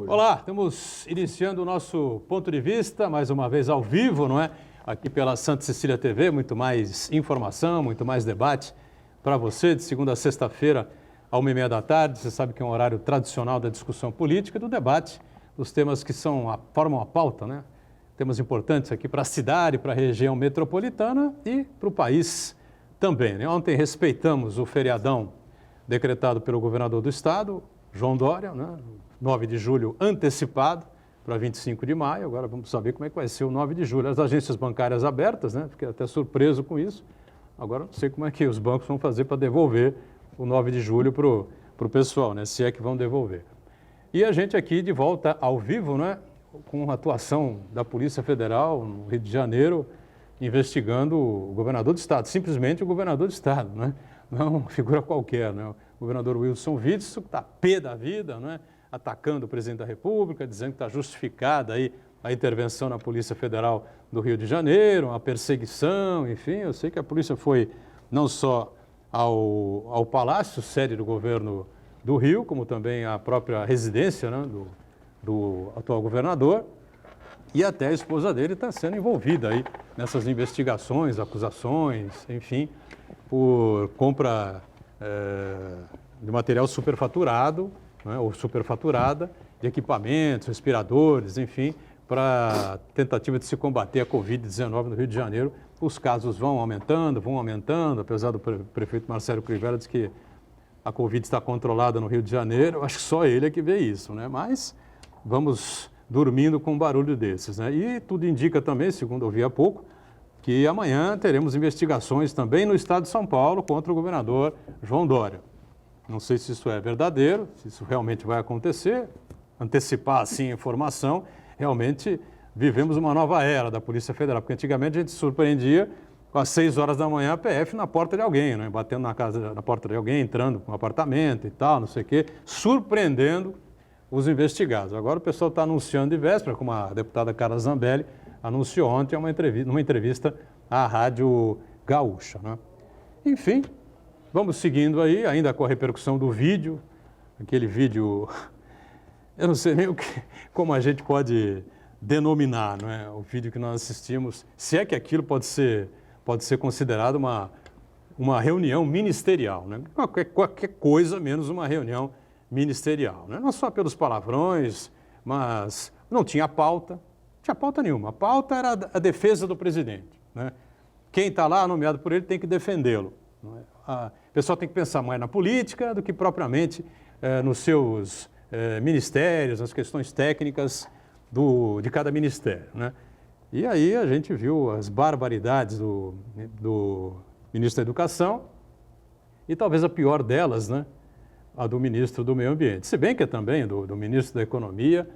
Olá, estamos iniciando o nosso ponto de vista, mais uma vez ao vivo, não é? Aqui pela Santa Cecília TV, muito mais informação, muito mais debate para você, de segunda a sexta-feira, à 1h30 da tarde. Você sabe que é um horário tradicional da discussão política e do debate dos temas que formam a pauta, né? Temas importantes aqui para a cidade, para a região metropolitana e para o país também, né? Ontem respeitamos o feriadão decretado pelo governador do estado, João Dória, né? 9 de julho antecipado para 25 de maio, agora vamos saber como é que vai ser o 9 de julho. As agências bancárias abertas, né? Fiquei até surpreso com isso. Agora não sei como é que os bancos vão fazer para devolver o 9 de julho para o pessoal, né? Se é que vão devolver. E a gente aqui de volta ao vivo, né? Com a atuação da Polícia Federal no Rio de Janeiro, investigando o governador do estado, simplesmente o governador do estado, né? Não uma figura qualquer, né? O governador Wilson Witzel, que está pé da vida, né? Atacando o presidente da República, dizendo que está justificada aí a intervenção na Polícia Federal do Rio de Janeiro, a perseguição, enfim. Eu sei que a polícia foi não só ao Palácio, sede do governo do Rio, como também à própria residência, né, do atual governador, e até a esposa dele está sendo envolvida aí nessas investigações, acusações, enfim, por compra de material superfaturado, ou superfaturada, de equipamentos, respiradores, enfim, para tentativa de se combater a Covid-19 no Rio de Janeiro. Os casos vão aumentando, apesar do prefeito Marcelo Crivella dizer que a Covid está controlada no Rio de Janeiro. Eu acho que só ele é que vê isso, né? Mas vamos dormindo com um barulho desses, né? E tudo indica também, segundo eu vi há pouco, que amanhã teremos investigações também no estado de São Paulo contra o governador João Dória. Não sei se isso é verdadeiro, se isso realmente vai acontecer, antecipar assim a informação. Realmente vivemos uma nova era da Polícia Federal, porque antigamente a gente se surpreendia com às 6 horas da manhã a PF na porta de alguém, né? Batendo na porta de alguém, entrando com um apartamento e tal, não sei o quê, surpreendendo os investigados. Agora o pessoal está anunciando de véspera, como a deputada Carla Zambelli anunciou ontem numa entrevista à Rádio Gaúcha, né? Enfim, vamos seguindo aí, ainda com a repercussão do vídeo, aquele vídeo, eu não sei nem como a gente pode denominar, não é? O vídeo que nós assistimos, se é que aquilo pode ser considerado uma reunião ministerial, né? Qualquer coisa menos uma reunião ministerial, né? Não só pelos palavrões, mas não tinha pauta, não tinha pauta nenhuma. A pauta era a defesa do presidente, né? Quem está lá nomeado por ele tem que defendê-lo. O pessoal tem que pensar mais na política do que propriamente nos seus ministérios, nas questões técnicas de cada ministério, né? E aí a gente viu as barbaridades do ministro da Educação e talvez a pior delas, né, a do ministro do Meio Ambiente. Se bem que é também do ministro da Economia.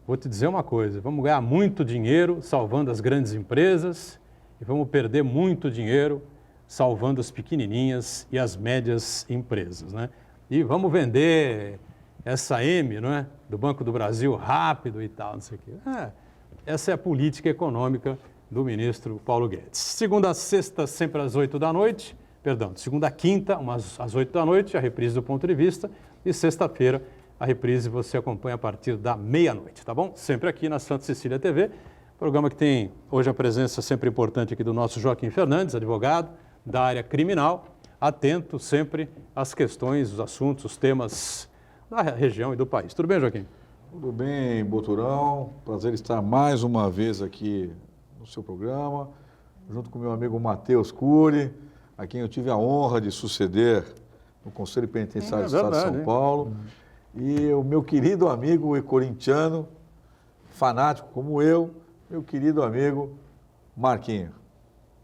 Vou te dizer uma coisa, vamos ganhar muito dinheiro salvando as grandes empresas e vamos perder muito dinheiro salvando as pequenininhas e as médias empresas, né? E vamos vender essa M, não é? Do Banco do Brasil rápido e tal, não sei o quê. Essa é a política econômica do ministro Paulo Guedes. Segunda a sexta, sempre às 8 da noite, de segunda a quinta, às 8 da noite, a reprise do Ponto de Vista, e sexta-feira, a reprise você acompanha a partir da meia-noite, tá bom? Sempre aqui na Santa Cecília TV, programa que tem hoje a presença sempre importante aqui do nosso Joaquim Fernandes, advogado da área criminal, atento sempre às questões, os assuntos, os temas da região e do país. Tudo bem, Joaquim? Tudo bem, Boturão. Prazer estar mais uma vez aqui no seu programa, junto com meu amigo Matheus Cury, a quem eu tive a honra de suceder no Conselho Penitenciário do Estado de São Paulo, e o meu querido amigo e corintiano, fanático como eu, meu querido amigo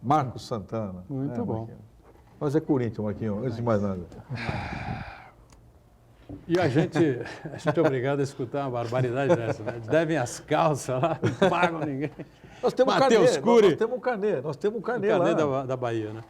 Marcos Santana. Muito bom. Marquinho. Mas é Corinthians, Marquinhos, antes de mais nada. E a gente é obrigado a escutar uma barbaridade dessa, né? Devem as calças lá, não pagam ninguém. Nós temos Matheus Cury. Nós temos um carnê lá. Da Bahia, né?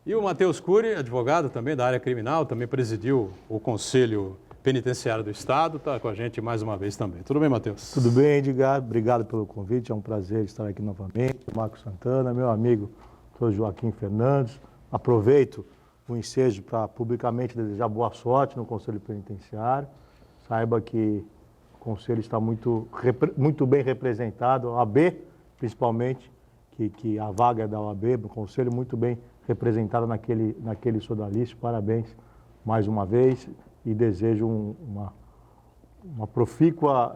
E o Matheus Cury, advogado também da área criminal, também presidiu o Conselho Penitenciário do Estado, está com a gente mais uma vez também. Tudo bem, Matheus? Tudo bem, Edgar. Obrigado pelo convite, é um prazer estar aqui novamente. Marcos Santana, meu amigo, sou Joaquim Fernandes. Aproveito o ensejo para publicamente desejar boa sorte no Conselho Penitenciário. Saiba que Conselho está muito bem representado, a OAB, principalmente, que a vaga é da OAB, o Conselho muito bem representado naquele sodalício. Parabéns mais uma vez e desejo uma profícua,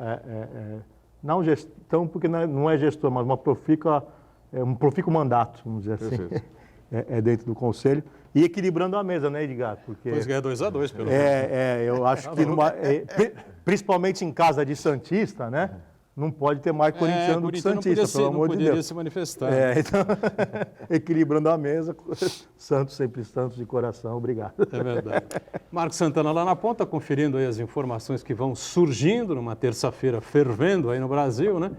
não gestão, porque não é gestor, mas uma profícua, um profícuo mandato, vamos dizer assim, dentro do Conselho. E equilibrando a mesa, né, Edgar? Porque, pois ganha 2-2, pelo menos. Eu acho que, principalmente em casa de santista, né? Não pode ter mais corintiano do que santista, pelo amor de Deus. Não poderia se manifestar. Então, equilibrando a mesa, santos, sempre santos de coração, obrigado. É verdade. Marcos Santana lá na ponta, conferindo aí as informações que vão surgindo numa terça-feira fervendo aí no Brasil, né?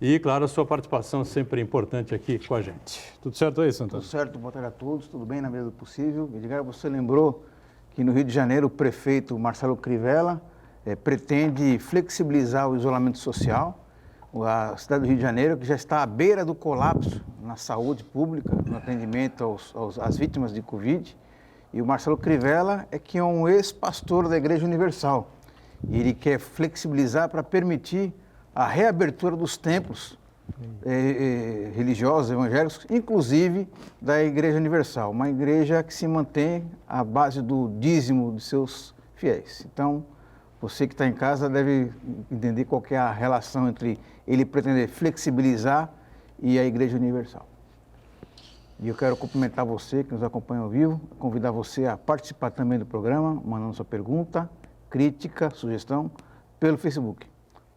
E, claro, a sua participação sempre importante aqui com a gente. Tudo certo aí, Santana? Tudo certo, boa tarde a todos, tudo bem na medida do possível. Edgar, você lembrou que no Rio de Janeiro o prefeito Marcelo Crivella pretende flexibilizar o isolamento social. A cidade do Rio de Janeiro, que já está à beira do colapso na saúde pública, no atendimento às vítimas de Covid. E o Marcelo Crivella que é um ex-pastor da Igreja Universal. E ele quer flexibilizar para permitir a reabertura dos templos religiosos, evangélicos, inclusive da Igreja Universal, uma igreja que se mantém à base do dízimo de seus fiéis. Então, você que está em casa deve entender qual que é a relação entre ele pretender flexibilizar e a Igreja Universal. E eu quero cumprimentar você que nos acompanha ao vivo, convidar você a participar também do programa, mandando sua pergunta, crítica, sugestão, pelo Facebook.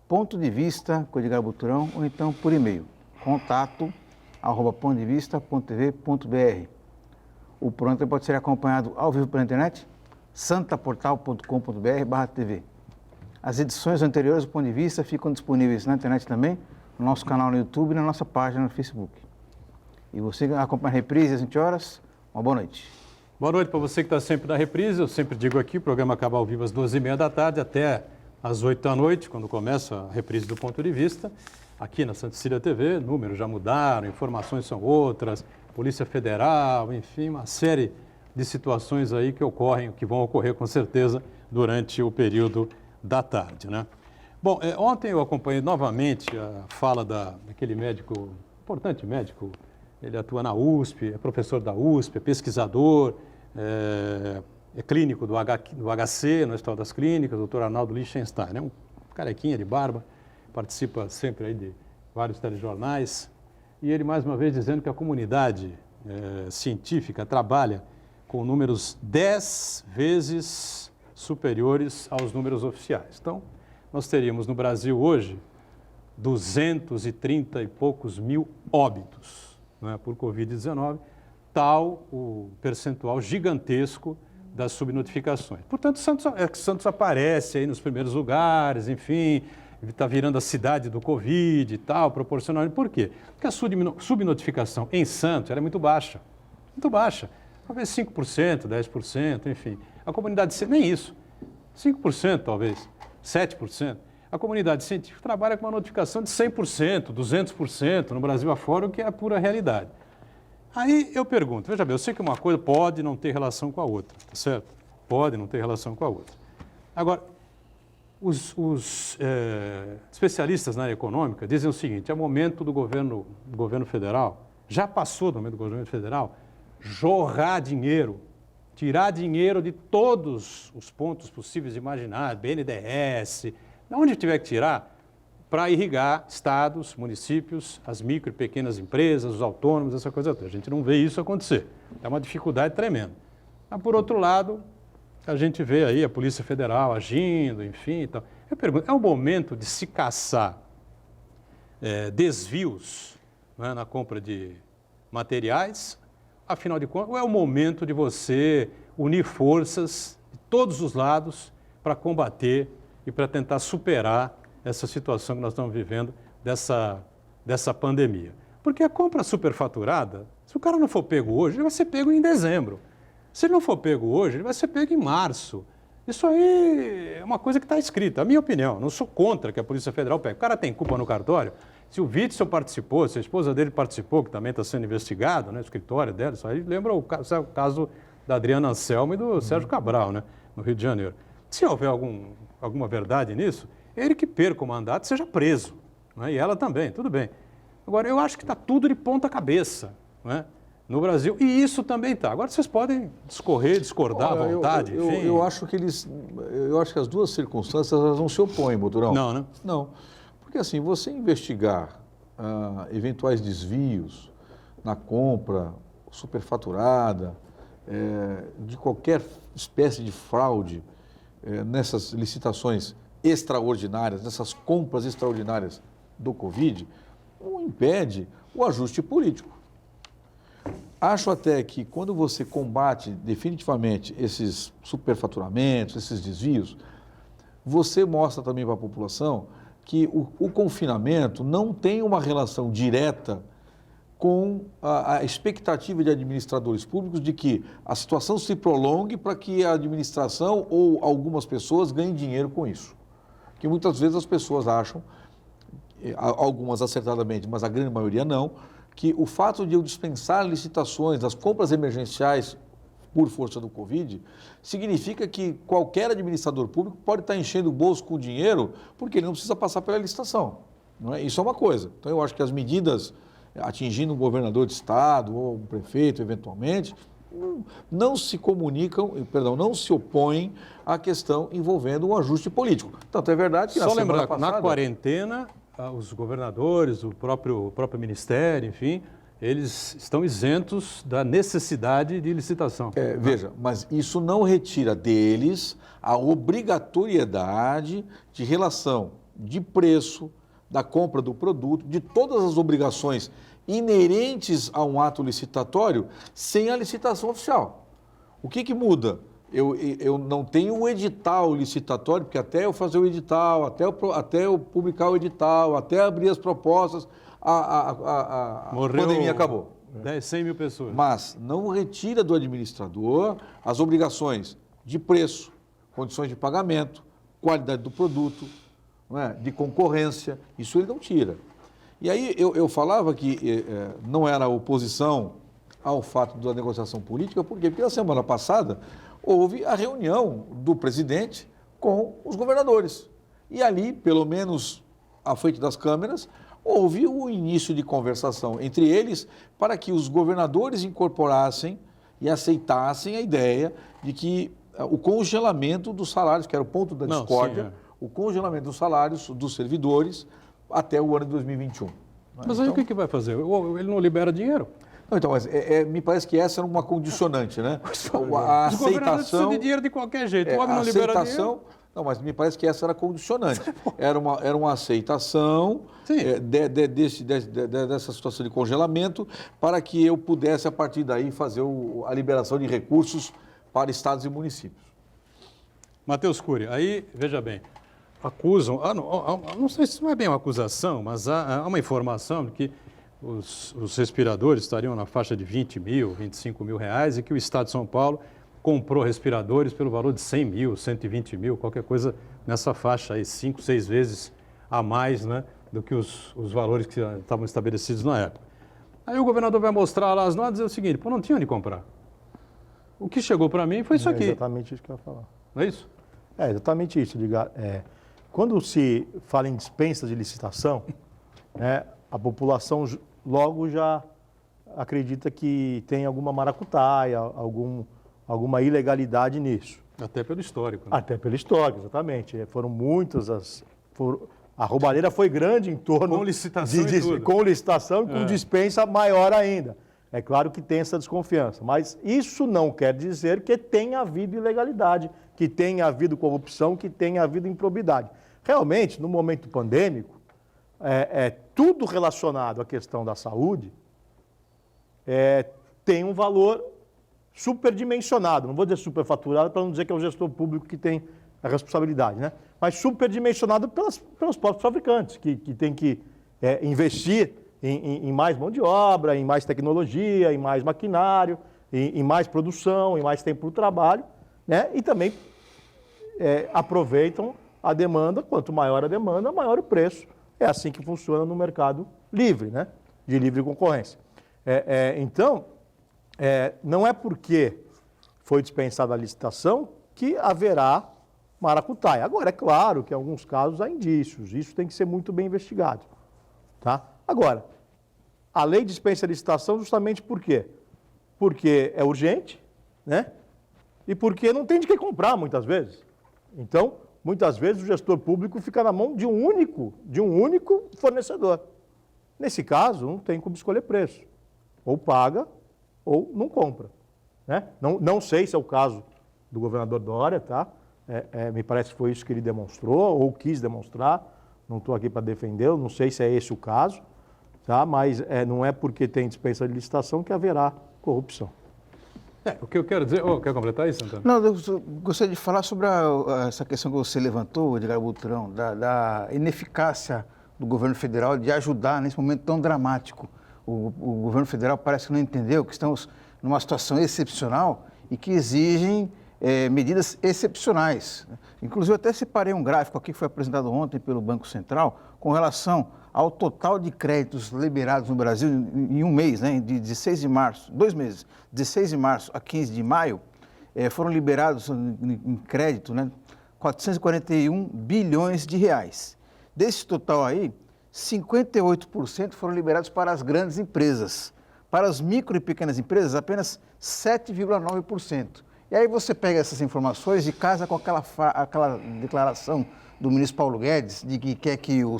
Ponto de Vista com Edgar Buturão, ou então por e-mail, contato@pontodevista.tv.br. O programa pode ser acompanhado ao vivo pela internet, santaportal.com.br/tv. As edições anteriores do Ponto de Vista ficam disponíveis na internet também, no nosso canal no YouTube e na nossa página no Facebook. E você acompanha a reprise às 20 horas, uma boa noite. Boa noite para você que está sempre na reprise. Eu sempre digo aqui, o programa acaba ao vivo às 12h30 da tarde até às 8 da noite, quando começa a reprise do Ponto de Vista. Aqui na Santa Cecília TV, números já mudaram, informações são outras, Polícia Federal, enfim, uma série de situações aí que ocorrem, que vão ocorrer com certeza durante o período da tarde, né? Bom, ontem eu acompanhei novamente a fala daquele médico, importante médico, ele atua na USP, é professor da USP, é pesquisador, é clínico do HC, no Hospital das Clínicas, doutor Arnaldo Lichtenstein, é um carequinha de barba, participa sempre aí de vários telejornais, e ele mais uma vez dizendo que a comunidade científica trabalha com números 10 vezes superiores aos números oficiais. Então, nós teríamos no Brasil hoje 230 e poucos mil óbitos, né, por Covid-19, tal o percentual gigantesco das subnotificações. Portanto, Santos aparece aí nos primeiros lugares, enfim, está virando a cidade do Covid e tal, proporcionalmente. Por quê? Porque a subnotificação em Santos era muito baixa, talvez 5%, 10%, enfim. A comunidade, nem isso, 5% talvez, 7%. A comunidade científica trabalha com uma notificação de 100%, 200% no Brasil afora, o que é a pura realidade. Aí eu pergunto, veja bem, eu sei que uma coisa pode não ter relação com a outra, tá certo? Pode não ter relação com a outra. Agora, os especialistas na área econômica dizem o seguinte, é momento do governo federal, já passou do momento do governo federal, jorrar dinheiro, tirar dinheiro de todos os pontos possíveis de imaginar, BNDES, de onde tiver que tirar, para irrigar estados, municípios, as micro e pequenas empresas, os autônomos, essa coisa toda. A gente não vê isso acontecer. É uma dificuldade tremenda. Mas, por outro lado, a gente vê aí a Polícia Federal agindo, enfim e tal. Eu pergunto, é o momento de se caçar desvios, né, na compra de materiais? Afinal de contas, ou é o momento de você unir forças de todos os lados para combater e para tentar superar essa situação que nós estamos vivendo dessa pandemia? Porque a compra superfaturada, se o cara não for pego hoje, ele vai ser pego em dezembro. Se ele não for pego hoje, ele vai ser pego em março. Isso aí é uma coisa que está escrita, a minha opinião. Não sou contra que a Polícia Federal pegue. O cara tem culpa no cartório. Se o Witzel participou, se a esposa dele participou, que também está sendo investigado, né, o escritório dela, isso aí lembra o caso da Adriana Anselmo e do Sérgio Cabral, né, no Rio de Janeiro. Se houver alguma verdade nisso, ele que perca o mandato seja preso, né? E ela também, tudo bem. Agora, eu acho que está tudo de ponta cabeça, né? No Brasil, e isso também está. Agora vocês podem discordar à vontade, enfim. Eu acho que as duas circunstâncias elas não se opõem, Boturão. Não, né? Não, porque assim, você investigar eventuais desvios na compra superfaturada, de qualquer espécie de fraude nessas licitações extraordinárias, nessas compras extraordinárias do Covid, não impede o ajuste político. Acho até que quando você combate definitivamente esses superfaturamentos, esses desvios, você mostra também para a população que o confinamento não tem uma relação direta com a expectativa de administradores públicos de que a situação se prolongue para que a administração ou algumas pessoas ganhem dinheiro com isso. Que muitas vezes as pessoas acham, algumas acertadamente, mas a grande maioria não, que o fato de eu dispensar licitações das compras emergenciais por força do Covid, significa que qualquer administrador público pode estar enchendo o bolso com dinheiro porque ele não precisa passar pela licitação. Não é? Isso é uma coisa. Então, eu acho que as medidas atingindo um governador de estado ou um prefeito, eventualmente, não se opõem à questão envolvendo um ajuste político. Tanto é verdade que Só lembrar, na quarentena, os governadores, o próprio ministério, enfim, eles estão isentos da necessidade de licitação. Veja, mas isso não retira deles a obrigatoriedade de relação de preço, da compra do produto, de todas as obrigações inerentes a um ato licitatório sem a licitação oficial. O que muda? Eu não tenho o edital licitatório, porque até eu fazer o edital, até eu publicar o edital, até abrir as propostas, a pandemia acabou. 100 mil pessoas. Mas não retira do administrador as obrigações de preço, condições de pagamento, qualidade do produto, não é? De concorrência, isso ele não tira. E aí eu falava que não era oposição ao fato da negociação política, por quê? Porque na semana passada houve a reunião do presidente com os governadores. E ali, pelo menos à frente das câmeras, houve o início de conversação entre eles para que os governadores incorporassem e aceitassem a ideia de que o congelamento dos salários, que era o ponto da discórdia, o congelamento dos salários dos servidores até o ano de 2021. Mas aí o que vai fazer? Ele não libera dinheiro? Não, então, mas me parece que essa era uma condicionante, né? A Os governadores precisam de dinheiro de qualquer jeito. O homem não libera dinheiro. Não, mas me parece que essa era condicionante. Era uma aceitação dessa situação de congelamento para que eu pudesse, a partir daí, fazer a liberação de recursos para estados e municípios. Matheus Cury, aí, veja bem, acusam, não sei se não é bem uma acusação, mas há uma informação de que os respiradores estariam na faixa de 20 mil, 25 mil reais e que o Estado de São Paulo comprou respiradores pelo valor de 100 mil, 120 mil, qualquer coisa nessa faixa aí, 5, 6 vezes a mais, né, do que os valores que estavam estabelecidos na época. Aí o governador vai mostrar lá as notas e dizer o seguinte, não tinha onde comprar. O que chegou para mim foi isso aqui. É exatamente isso que eu ia falar. Não é isso? É exatamente isso. Quando se fala em dispensa de licitação, a população logo já acredita que tem alguma maracutaia, alguma ilegalidade nisso. Até pelo histórico. Né? Até pelo histórico, exatamente. Foram muitas a roubalheira foi grande em torno... Com licitação e tudo. Com licitação e com dispensa maior ainda. É claro que tem essa desconfiança, mas isso não quer dizer que tenha havido ilegalidade, que tenha havido corrupção, que tenha havido improbidade. Realmente, no momento pandêmico, tudo relacionado à questão da saúde tem um valor superdimensionado. Não vou dizer superfaturado para não dizer que é o gestor público que tem a responsabilidade, né? Mas superdimensionado pelos próprios fabricantes, que tem que investir em mais mão de obra, em mais tecnologia, em mais maquinário, em mais produção, em mais tempo de trabalho, né? E também aproveitam a demanda, quanto maior a demanda, maior o preço. É assim que funciona no mercado livre, né? De livre concorrência. Então, não é porque foi dispensada a licitação que haverá maracutaia. Agora, é claro que em alguns casos há indícios, isso tem que ser muito bem investigado. Tá? Agora, a lei dispensa a licitação justamente por quê? Porque é urgente, né? E porque não tem de quem comprar, muitas vezes. Então, muitas vezes o gestor público fica na mão de um único fornecedor. Nesse caso, não tem como escolher preço. Ou paga ou não compra. Né? Não sei se é o caso do governador Dória, tá? Me parece que foi isso que ele demonstrou, ou quis demonstrar. Não estou aqui para defendê-lo, não sei se é esse o caso, tá? Mas não é porque tem dispensa de licitação que haverá corrupção. O que eu quero dizer... quer completar isso, Antônio? Não, eu gostaria de falar sobre essa questão que você levantou, Edgar Butrão, da ineficácia do governo federal de ajudar nesse momento tão dramático. O governo federal parece que não entendeu que estamos numa situação excepcional e que exigem medidas excepcionais. Inclusive, eu até separei um gráfico aqui que foi apresentado ontem pelo Banco Central com relação ao total de créditos liberados no Brasil em um mês, né, de 16 de março, 2 meses, 16 de março a 15 de maio, foram liberados em crédito, né, 441 bilhões de reais. Desse total aí, 58% foram liberados para as grandes empresas. Para as micro e pequenas empresas, apenas 7,9%. E aí você pega essas informações e casa com aquela declaração do ministro Paulo Guedes de que quer que o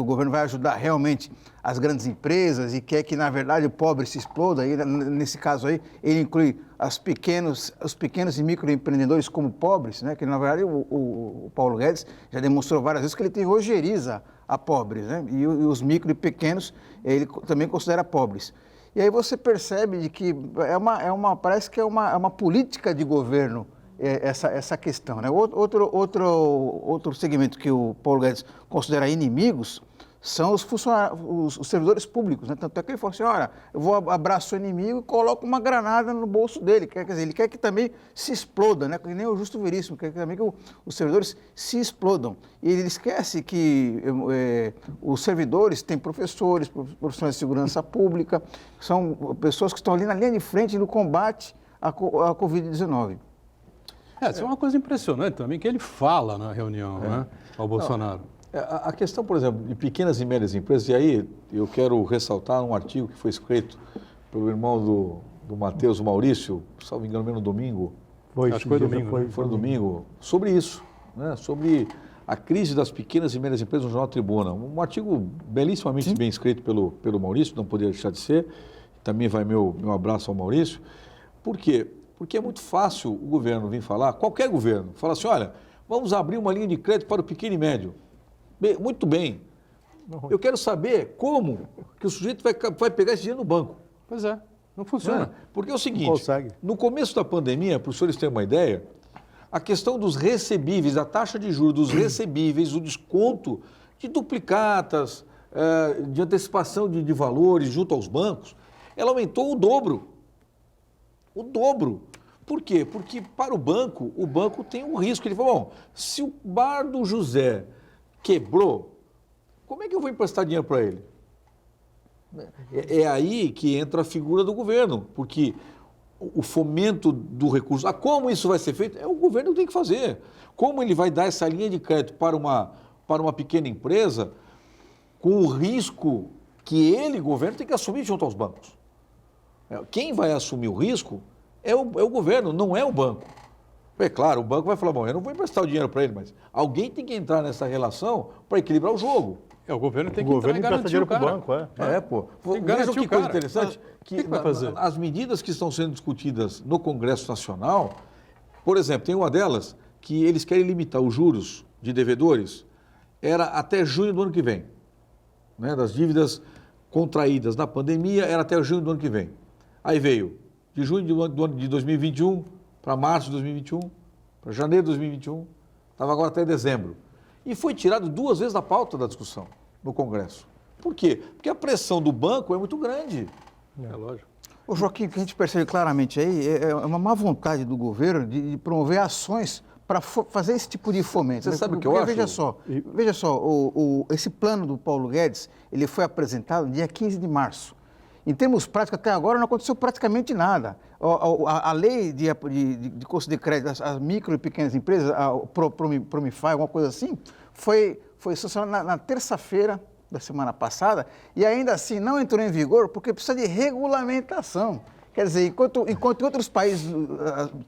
governo vai ajudar realmente as grandes empresas e quer que, na verdade, o pobre se exploda. E, nesse caso aí, ele inclui os pequenos e microempreendedores como pobres, né? Que, na verdade, o Paulo Guedes já demonstrou várias vezes que ele tem ojeriza a pobres, né? E os micro e pequenos ele também considera pobres. E aí você percebe de que parece que é uma política de governo essa questão, né? Outro segmento que o Paulo Guedes considera inimigos são os servidores públicos, né? Tanto é que ele falou assim, olha, eu vou abraçar o inimigo e coloco uma granada no bolso dele. Quer dizer, ele quer que também se exploda, né? Que nem o Justo Veríssimo, quer também que os servidores se explodam. E ele esquece que os servidores têm professores, profissionais de segurança pública, são pessoas que estão ali na linha de frente no combate à Covid-19. Isso é uma coisa impressionante também, que ele fala na reunião, né, ao Bolsonaro. A questão, por exemplo, de pequenas e médias empresas, e aí eu quero ressaltar um artigo que foi escrito pelo irmão do Matheus, Maurício, salvo engano, no domingo. Acho que foi domingo. Foi no domingo, sobre isso, né? Sobre a crise das pequenas e médias empresas no Jornal Tribuna. Um artigo belíssimamente bem escrito pelo Maurício, não poderia deixar de ser. Também vai meu abraço ao Maurício. Por quê? Porque é muito fácil o governo vir falar, qualquer governo, falar assim, olha, vamos abrir uma linha de crédito para o pequeno e médio. Muito bem. Eu quero saber como que o sujeito vai pegar esse dinheiro no banco. Pois é, não funciona. Porque é o seguinte, no começo da pandemia, para os senhores terem uma ideia, a questão dos recebíveis, a taxa de juros dos recebíveis, o desconto de duplicatas, de antecipação de valores junto aos bancos, ela aumentou o dobro. O dobro. Por quê? Porque para o banco tem um risco. Ele falou, bom, se o bar do José quebrou, como é que eu vou emprestar dinheiro para ele? É aí que entra a figura do governo, porque o fomento do recurso, como isso vai ser feito, é o governo que tem que fazer. Como ele vai dar essa linha de crédito para uma pequena empresa com o risco que ele, governo, tem que assumir junto aos bancos. Quem vai assumir o risco é o governo, não é o banco. É claro, o banco vai falar, bom, eu não vou emprestar o dinheiro para ele, mas alguém tem que entrar nessa relação para equilibrar o jogo. O governo tem que entrar e garantir o cara. Banco, Veja que coisa interessante, que vai fazer? As medidas que estão sendo discutidas no Congresso Nacional, por exemplo, tem uma delas que eles querem limitar os juros de devedores, era até junho do ano que vem, né, das dívidas contraídas na pandemia, era até junho do ano que vem. Aí veio de junho do ano de 2021 para março de 2021, para janeiro de 2021, estava agora até dezembro. E foi tirado 2 vezes da pauta da discussão no Congresso. Por quê? Porque a pressão do banco é muito grande. É lógico. Ô Joaquim, o que a gente percebe claramente aí é uma má vontade do governo de promover ações para fazer esse tipo de fomento. Você sabe o que eu acho? Veja só, esse plano do Paulo Guedes, ele foi apresentado no dia 15 de março. Em termos práticos, até agora não aconteceu praticamente nada. A lei de conceder crédito às micro e pequenas empresas, o Promify, alguma coisa assim, foi sancionada na terça-feira da semana passada e ainda assim não entrou em vigor porque precisa de regulamentação. Quer dizer, enquanto outros países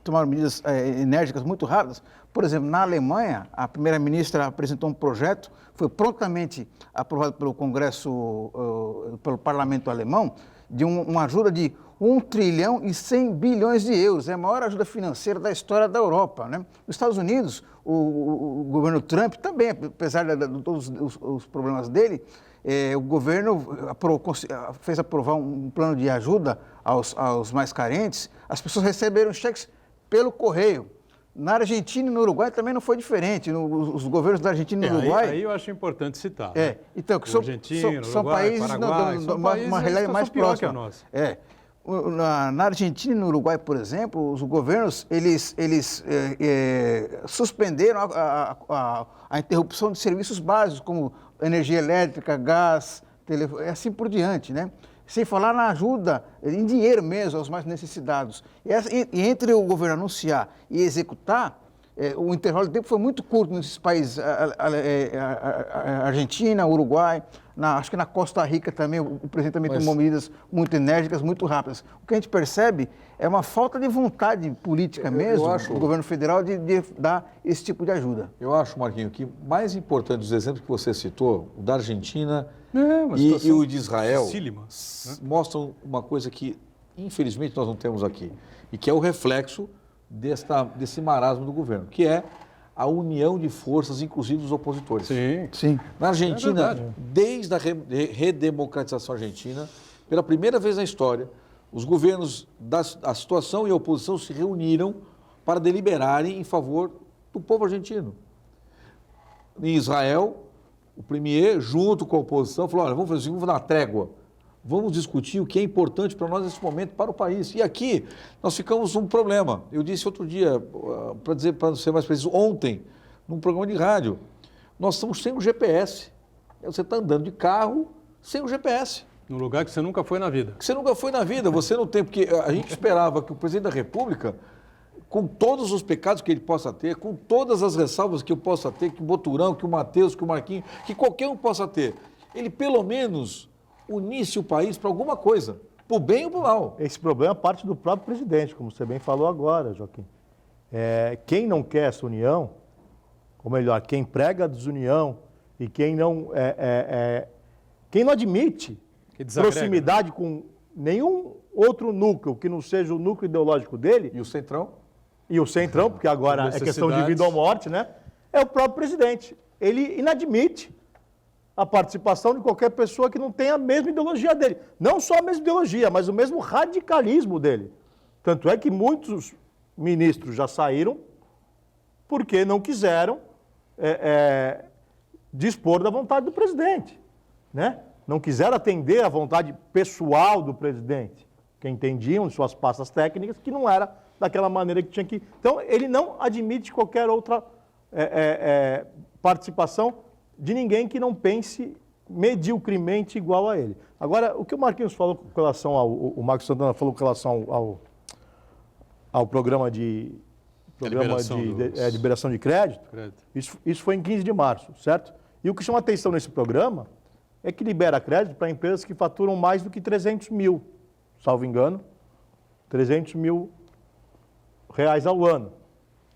tomaram medidas enérgicas muito rápidas, por exemplo, na Alemanha, a primeira-ministra apresentou um projeto, foi prontamente aprovado pelo Congresso, pelo Parlamento alemão, de uma ajuda de 1 trilhão e 100 bilhões de euros. É a maior ajuda financeira da história da Europa, né? Nos Estados Unidos, o governo Trump também, apesar de todos os problemas dele, o governo fez aprovar um plano de ajuda aos mais carentes. As pessoas receberam cheques pelo correio. Na Argentina e no Uruguai também não foi diferente. Os governos da Argentina e do Uruguai... Aí eu acho importante citar. Então, que são países uma realidade mais próxima. Na Argentina e no Uruguai, por exemplo, os governos eles suspenderam a interrupção de serviços básicos, como energia elétrica, gás, telefone, assim por diante, né? Sem falar na ajuda em dinheiro mesmo aos mais necessitados. E entre o governo anunciar e executar, o intervalo de tempo foi muito curto nesses países, Argentina, Uruguai, acho que na Costa Rica também, o presidente também tomou medidas muito enérgicas, muito rápidas. O que a gente percebe é uma falta de vontade política mesmo do governo federal de dar esse tipo de ajuda. Eu acho, Marquinhos, que mais importante dos exemplos que você citou, o da Argentina e o de Israel, mostram uma coisa que, infelizmente, nós não temos aqui, e que é o reflexo desse marasmo do governo, que é a união de forças, inclusive dos opositores. Sim. Na Argentina, desde a redemocratização argentina, pela primeira vez na história, os governos da situação e a oposição se reuniram para deliberarem em favor do povo argentino. Em Israel, o premier, junto com a oposição, falou, olha, vamos dar uma trégua. Vamos discutir o que é importante para nós nesse momento, para o país. E aqui nós ficamos um problema. Eu disse outro dia, para ser mais preciso, ontem, num programa de rádio, nós estamos sem o GPS. Você está andando de carro sem o GPS. Num lugar que você nunca foi na vida. Que você nunca foi na vida, você não tem, porque a gente esperava que o presidente da República, com todos os pecados que ele possa ter, com todas as ressalvas que eu possa ter, que o Boturão, que o Matheus, que o Marquinhos, que qualquer um possa ter, ele pelo menos unisse o país para alguma coisa, para o bem ou para o mal. Esse problema parte do próprio presidente, como você bem falou agora, Joaquim. Quem não quer essa união, ou melhor, quem prega a desunião e quem não admite proximidade com nenhum outro núcleo que não seja o núcleo ideológico dele... E o Centrão? E o Centrão, porque agora é questão de vida ou morte, né? É o próprio presidente. Ele inadmite a participação de qualquer pessoa que não tenha a mesma ideologia dele. Não só a mesma ideologia, mas o mesmo radicalismo dele. Tanto é que muitos ministros já saíram porque não quiseram dispor da vontade do presidente, né? Não quiseram atender à vontade pessoal do presidente, que entendiam de suas pastas técnicas que não era daquela maneira que tinha que... Então, ele não admite qualquer outra participação de ninguém que não pense mediocremente igual a ele. Agora, o que o Marquinhos falou com relação o Marcos Santana falou com relação ao programa de liberação de crédito, isso foi em 15 de março, certo? E o que chama atenção nesse programa é que libera crédito para empresas que faturam mais do que 300 mil, salvo engano, 300 mil reais ao ano,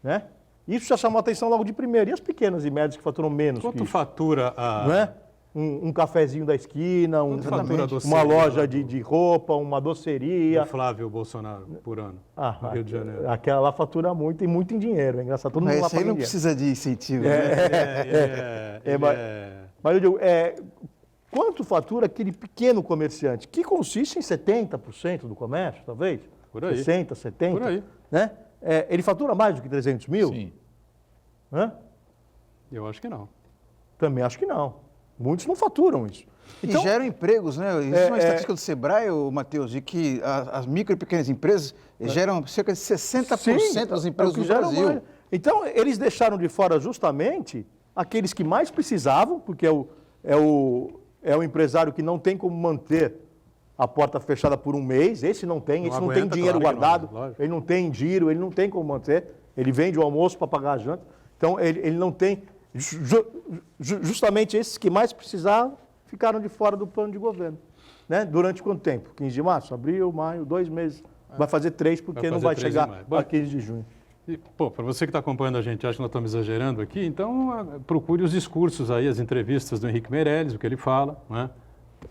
né? Isso já chamou a atenção logo de primeiro. E as pequenas e médias que faturam menos? Quanto fatura a... Não é? Um cafezinho da esquina, uma loja de roupa, uma doceria. O Flávio Bolsonaro, por ano, no Rio de Janeiro. Aquela lá fatura muito e muito em dinheiro. É engraçado, todo mundo lá paga não precisa de incentivo. Mas eu digo, quanto fatura aquele pequeno comerciante, que consiste em 70% do comércio, talvez? Por aí. 60%, 70%. Por aí. Né? Ele fatura mais do que 300 mil? Sim. Hã? Eu acho que não. Também acho que não. Muitos não faturam isso. Então, e geram empregos, né? Existe uma estatística do Sebrae, Matheus, de que as micro e pequenas empresas geram cerca de 60% dos empregos do Brasil. Então, eles deixaram de fora justamente aqueles que mais precisavam, porque é o empresário que não tem como manter a porta fechada por um mês, esse não tem aguenta, dinheiro claro que guardado, não, lógico. ele não tem giro, ele não tem como manter, ele vende o almoço para pagar a janta, então ele não tem, justamente esses que mais precisavam ficaram de fora do plano de governo. Né? Durante quanto tempo? 15 de março, abril, maio, 2 meses. Vai fazer 3 porque não vai chegar a 15 de junho. E, pô, para você que está acompanhando a gente, acha que nós estamos exagerando aqui, então procure os discursos aí, as entrevistas do Henrique Meirelles, o que ele fala, né?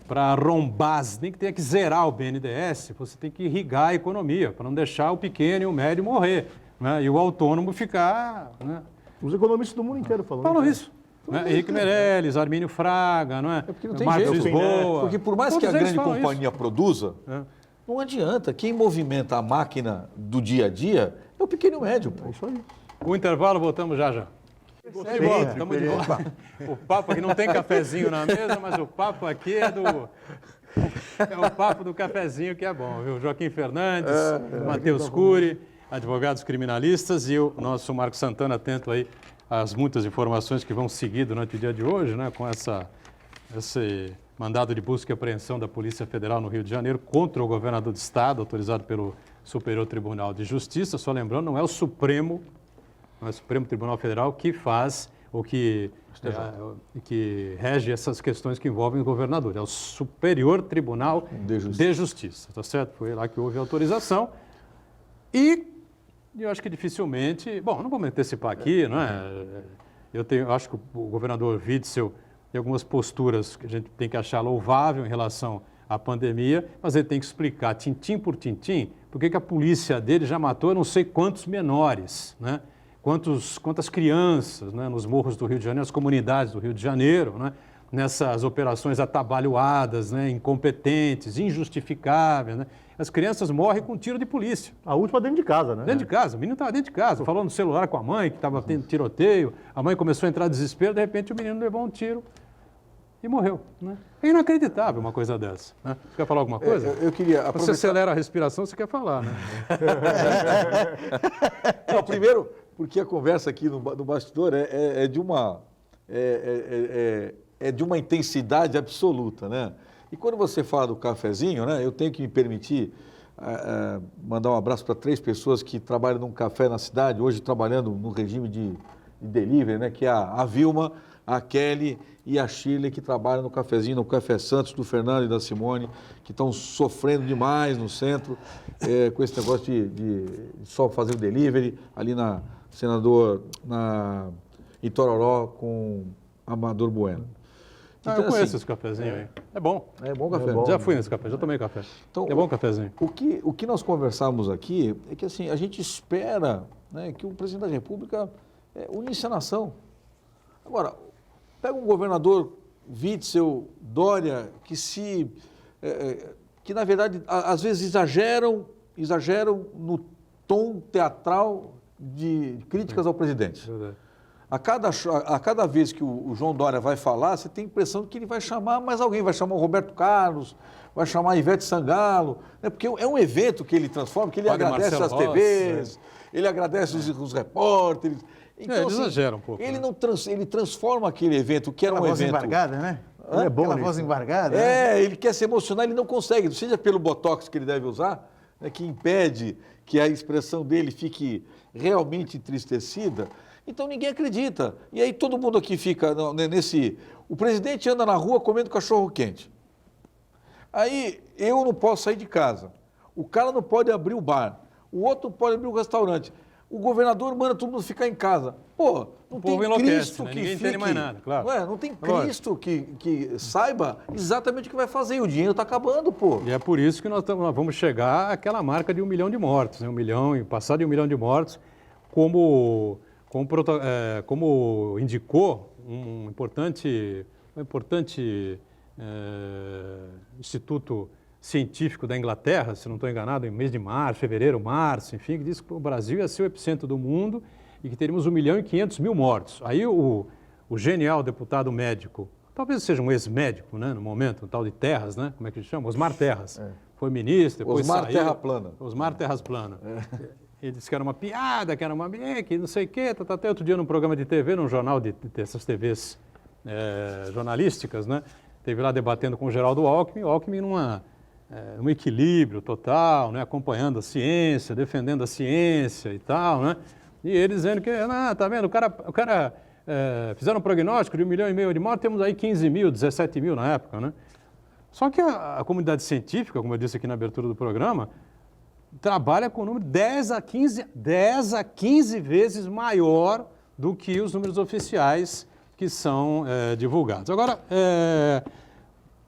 Para arrombar, nem que tenha que zerar o BNDES, você tem que irrigar a economia, para não deixar o pequeno e o médio morrer, né? E o autônomo ficar... Né? Os economistas do mundo inteiro falam isso. Né? Henrique Meirelles, Armínio Fraga, não é? Porque não tem Marcos jeito. Lisboa. Porque por mais que a Todos eles grande falam companhia produza, não adianta. Quem movimenta a máquina do dia a dia é o pequeno e o médio. Pô. É isso aí. O intervalo, voltamos já já. Estamos de volta. O papo aqui não tem cafezinho na mesa, mas o papo aqui é o papo do cafezinho que é bom, viu? Joaquim Fernandes, Matheus Cury, advogados criminalistas, e o nosso Marco Santana, atento aí às muitas informações que vão seguir durante o dia de hoje, né? Com esse mandado de busca e apreensão da Polícia Federal no Rio de Janeiro contra o governador do Estado, autorizado pelo Superior Tribunal de Justiça. Só lembrando, não é o Supremo Tribunal Federal que faz ou que rege essas questões que envolvem o governador. É o Superior Tribunal de Justiça, tá certo? Foi lá que houve autorização. E eu acho que dificilmente... Bom, não vou me antecipar aqui, não é? Eu acho que o governador Witzel tem algumas posturas que a gente tem que achar louvável em relação à pandemia, mas ele tem que explicar, tintim por tintim, por que a polícia dele já matou eu não sei quantos menores, né? Quantas crianças, né, nos morros do Rio de Janeiro, nas comunidades do Rio de Janeiro, né, nessas operações atabalhoadas, né, incompetentes, injustificáveis. Né? As crianças morrem com tiro de polícia. A última dentro de casa, né? Dentro de casa, o menino estava dentro de casa, falando no celular com a mãe, que estava tendo tiroteio, a mãe começou a entrar em desespero, de repente o menino levou um tiro e morreu. Né? É inacreditável uma coisa dessa. Né? Você quer falar alguma coisa? Eu queria aproveitar... Você acelera a respiração, você quer falar, né? Não, primeiro, porque a conversa aqui no bastidor é de uma intensidade absoluta, né? E quando você fala do cafezinho, né, eu tenho que me permitir mandar um abraço para 3 pessoas que trabalham num café na cidade, hoje trabalhando no regime de delivery, né, que é a Vilma, a Kelly e a Shirley, que trabalham no cafezinho, no Café Santos, do Fernando e da Simone, que estão sofrendo demais no centro, com esse negócio de só fazer o delivery, ali na Senador, em Tororó, com Amador Bueno. Então, eu conheço esse cafezinho aí. É bom. É bom café. Já fui nesse café, já tomei café. Então, é bom cafezinho. O que nós conversamos aqui é que assim, a gente espera, né, que o presidente da República unisse a nação. Agora, pega um governador Witzel, Dória, que na verdade às vezes exageram no tom teatral de críticas ao presidente. Verdade. A cada vez que o João Dória vai falar, você tem a impressão de que ele vai chamar mais alguém, vai chamar o Roberto Carlos, vai chamar a Ivete Sangalo, né? Porque é um evento que ele transforma, que ele Padre agradece Marcelo às TVs, ele agradece os repórteres. Então, ele exagera um pouco. Ele, né? ele transforma aquele evento, que era um voz evento... embargada, né? Ele é bom Aquela nisso. voz embargada. né? Ele quer se emocionar, ele não consegue, seja pelo botox que ele deve usar, né, que impede que a expressão dele fique realmente entristecida. Então ninguém acredita. E aí todo mundo aqui fica nesse... O presidente anda na rua comendo cachorro quente. Aí eu não posso sair de casa. O cara não pode abrir o bar. O outro não pode abrir o restaurante. O governador manda todo mundo ficar em casa. Pô, não tem Cristo né? que Ninguém fique... entende mais nada, claro. Não tem Cristo que saiba exatamente o que vai fazer. O dinheiro está acabando, pô. E é por isso que nós vamos chegar àquela marca de 1 milhão de mortos, né? Passar de 1 milhão de mortos, como indicou um importante instituto científico da Inglaterra, se não estou enganado, em mês de março, fevereiro, março, enfim, que diz que o Brasil ia ser o epicentro do mundo e que teríamos 1 milhão e 500 mil mortos. Aí o genial deputado médico, talvez seja um ex-médico, né, no momento, um tal de Terras, né, como é que ele chama? Osmar Terras. Foi ministro, depois Osmar saiu. Terra Plana. Osmar Terras Plana. Ele disse que era uma piada, que era uma... que não sei o quê. Até outro dia num programa de TV, num jornal dessas TVs jornalísticas, né? Teve lá debatendo com o Geraldo Alckmin. O Alckmin, um equilíbrio total, né? Acompanhando a ciência, defendendo a ciência e tal, né? E ele dizendo que, tá vendo, o cara fizeram um prognóstico de 1,5 milhão de mortes, temos aí 15 mil, 17 mil na época, né? Só que a comunidade científica, como eu disse aqui na abertura do programa, trabalha com um número 10 a 15 vezes maior do que os números oficiais que são divulgados. Agora,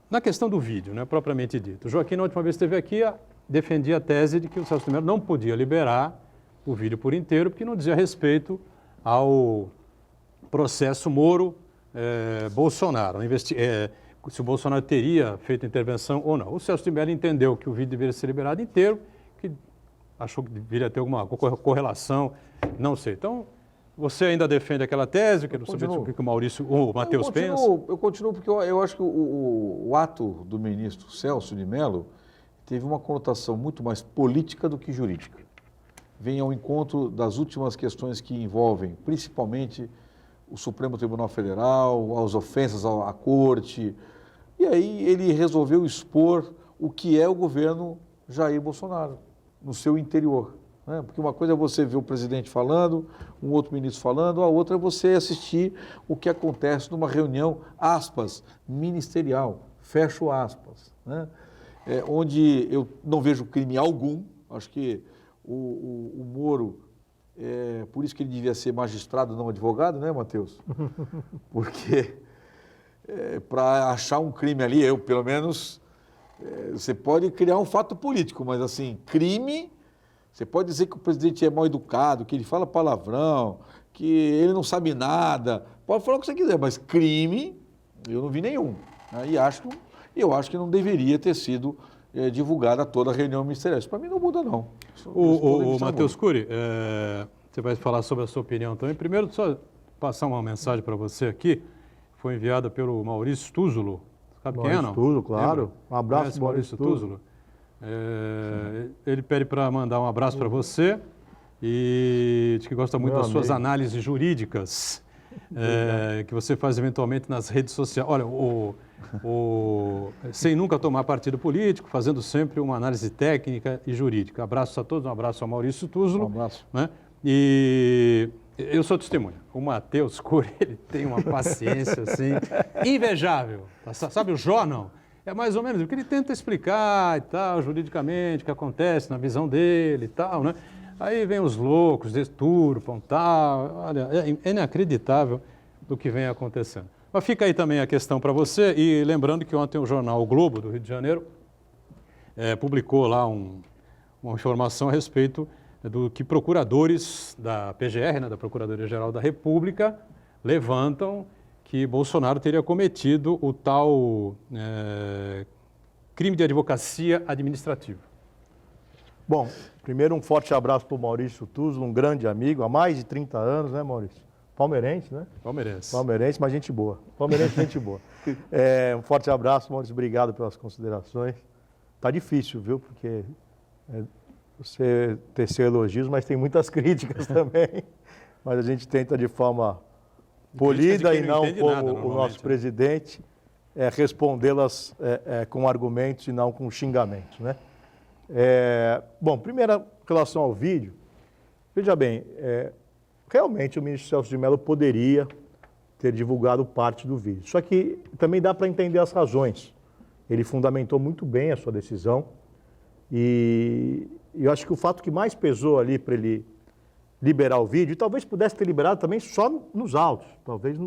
na questão do vídeo, né, propriamente dito, o Joaquim, na última vez que esteve aqui, defendia a tese de que o Celso de Mello não podia liberar o vídeo por inteiro, porque não dizia respeito ao processo Moro-Bolsonaro, se o Bolsonaro teria feito intervenção ou não. O Celso de Mello entendeu que o vídeo deveria ser liberado inteiro, que achou que deveria ter alguma correlação, não sei. Então, você ainda defende aquela tese? Quero saber o que o Matheus pensa. Eu continuo porque eu acho que o ato do ministro Celso de Mello teve uma conotação muito mais política do que jurídica. Vem ao encontro das últimas questões que envolvem, principalmente, o Supremo Tribunal Federal, as ofensas à Corte. E aí ele resolveu expor o que é o governo Jair Bolsonaro, no seu interior. Né? Porque uma coisa é você ver o presidente falando, um outro ministro falando, a outra é você assistir o que acontece numa reunião, aspas, ministerial, fecho aspas, né? Onde eu não vejo crime algum. Acho que o Moro, por isso que ele devia ser magistrado, não advogado, né, Matheus? Porque para achar um crime ali, eu pelo menos, você pode criar um fato político, mas assim, crime... Você pode dizer que o presidente é mal educado, que ele fala palavrão, que ele não sabe nada. Pode falar o que você quiser, mas crime, eu não vi nenhum. Né? E eu acho que não deveria ter sido divulgada toda a reunião ministerial. Isso para mim não muda, não. O Matheus Cury, você vai falar sobre a sua opinião também. Primeiro, só passar uma mensagem para você aqui. Foi enviada pelo Maurício Túzulo. Sabe quem é, não? Maurício Túzulo, claro. Lembra? Um abraço, Maurício Túzulo. Ele pede para mandar um abraço para você e diz que gosta muito das suas análises jurídicas que você faz eventualmente nas redes sociais. Olha, sem nunca tomar partido político, fazendo sempre uma análise técnica e jurídica. Abraços a todos, um abraço ao Maurício Túzulo. Um abraço. Né? E eu sou testemunha. O Matheus Cury, ele tem uma paciência assim invejável. Sabe o Jó, não? É mais ou menos o que ele tenta explicar e tal, juridicamente, o que acontece na visão dele e tal, né? Aí vem os loucos, deturpam e tal. Olha, é inacreditável do que vem acontecendo. Mas fica aí também a questão para você, e lembrando que ontem o jornal O Globo, do Rio de Janeiro, publicou lá uma informação a respeito do que procuradores da PGR, né, da Procuradoria-Geral da República, levantam que Bolsonaro teria cometido o tal crime de advocacia administrativa. Bom, primeiro um forte abraço para o Maurício Túzulo, um grande amigo, há mais de 30 anos, né, Maurício? Palmeirense, né? Palmeirense. Palmeirense, mas gente boa. Palmeirense, gente boa. Um forte abraço, Maurício, obrigado pelas considerações. Tá difícil, viu? Porque você tecer elogios, mas tem muitas críticas também. Mas a gente tenta de forma polida e não como o nosso presidente, respondê-las com argumentos e não com xingamentos, né? Bom, primeiro, em relação ao vídeo, veja bem, realmente o ministro Celso de Mello poderia ter divulgado parte do vídeo. Só que também dá para entender as razões. Ele fundamentou muito bem a sua decisão e eu acho que o fato que mais pesou ali para ele liberar o vídeo, e talvez pudesse ter liberado também só nos autos, talvez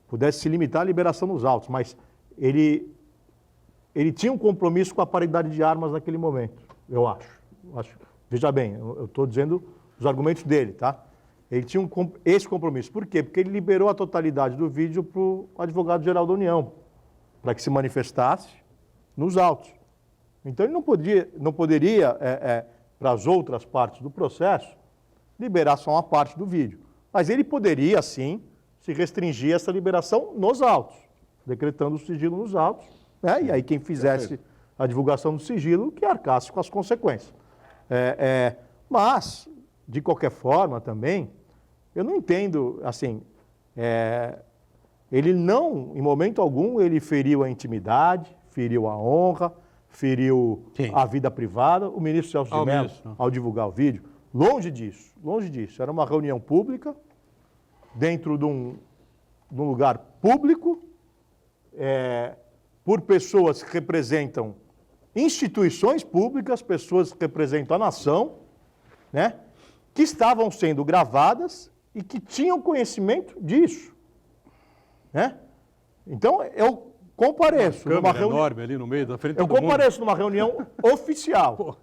pudesse se limitar à liberação nos autos, mas ele tinha um compromisso com a paridade de armas naquele momento, eu acho. Veja bem, eu estou dizendo os argumentos dele, tá? Ele tinha esse compromisso. Por quê? Porque ele liberou a totalidade do vídeo para o advogado-geral da União, para que se manifestasse nos autos. Então ele não poderia para as outras partes do processo, liberar só uma parte do vídeo. Mas ele poderia, sim, se restringir essa liberação nos autos, decretando o sigilo nos autos, né? E aí quem fizesse a divulgação do sigilo, que arcasse com as consequências. Mas, de qualquer forma, também, eu não entendo, assim, ele não, em momento algum, ele feriu a intimidade, feriu a honra, feriu Quem? a vida privada. O ministro Celso de O Mello, ministro, não. ao divulgar o vídeo, longe disso, longe disso. Era uma reunião pública, dentro de um lugar público, por pessoas que representam instituições públicas, pessoas que representam a nação, né, que estavam sendo gravadas e que tinham conhecimento disso, né? Então, eu compareço numa Câmera reunião, enorme ali no meio da frente de eu todo mundo. compareço numa reunião oficial,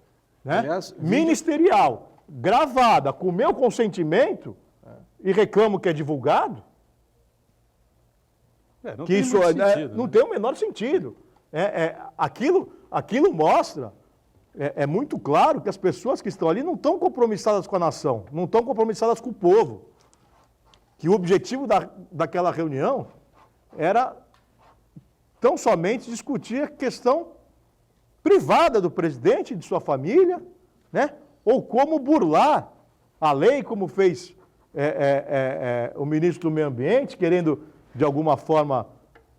né, Aliás, ministerial, gravada com o meu consentimento e reclamo que é divulgado. Não Que tem isso muito sentido, não né? tem o menor sentido. Aquilo mostra, é muito claro que as pessoas que estão ali não estão compromissadas com a nação, não estão compromissadas com o povo. Que o objetivo daquela reunião era tão somente discutir a questão privada do presidente e de sua família, né? Ou como burlar a lei, como fez o ministro do Meio Ambiente, querendo, de alguma forma,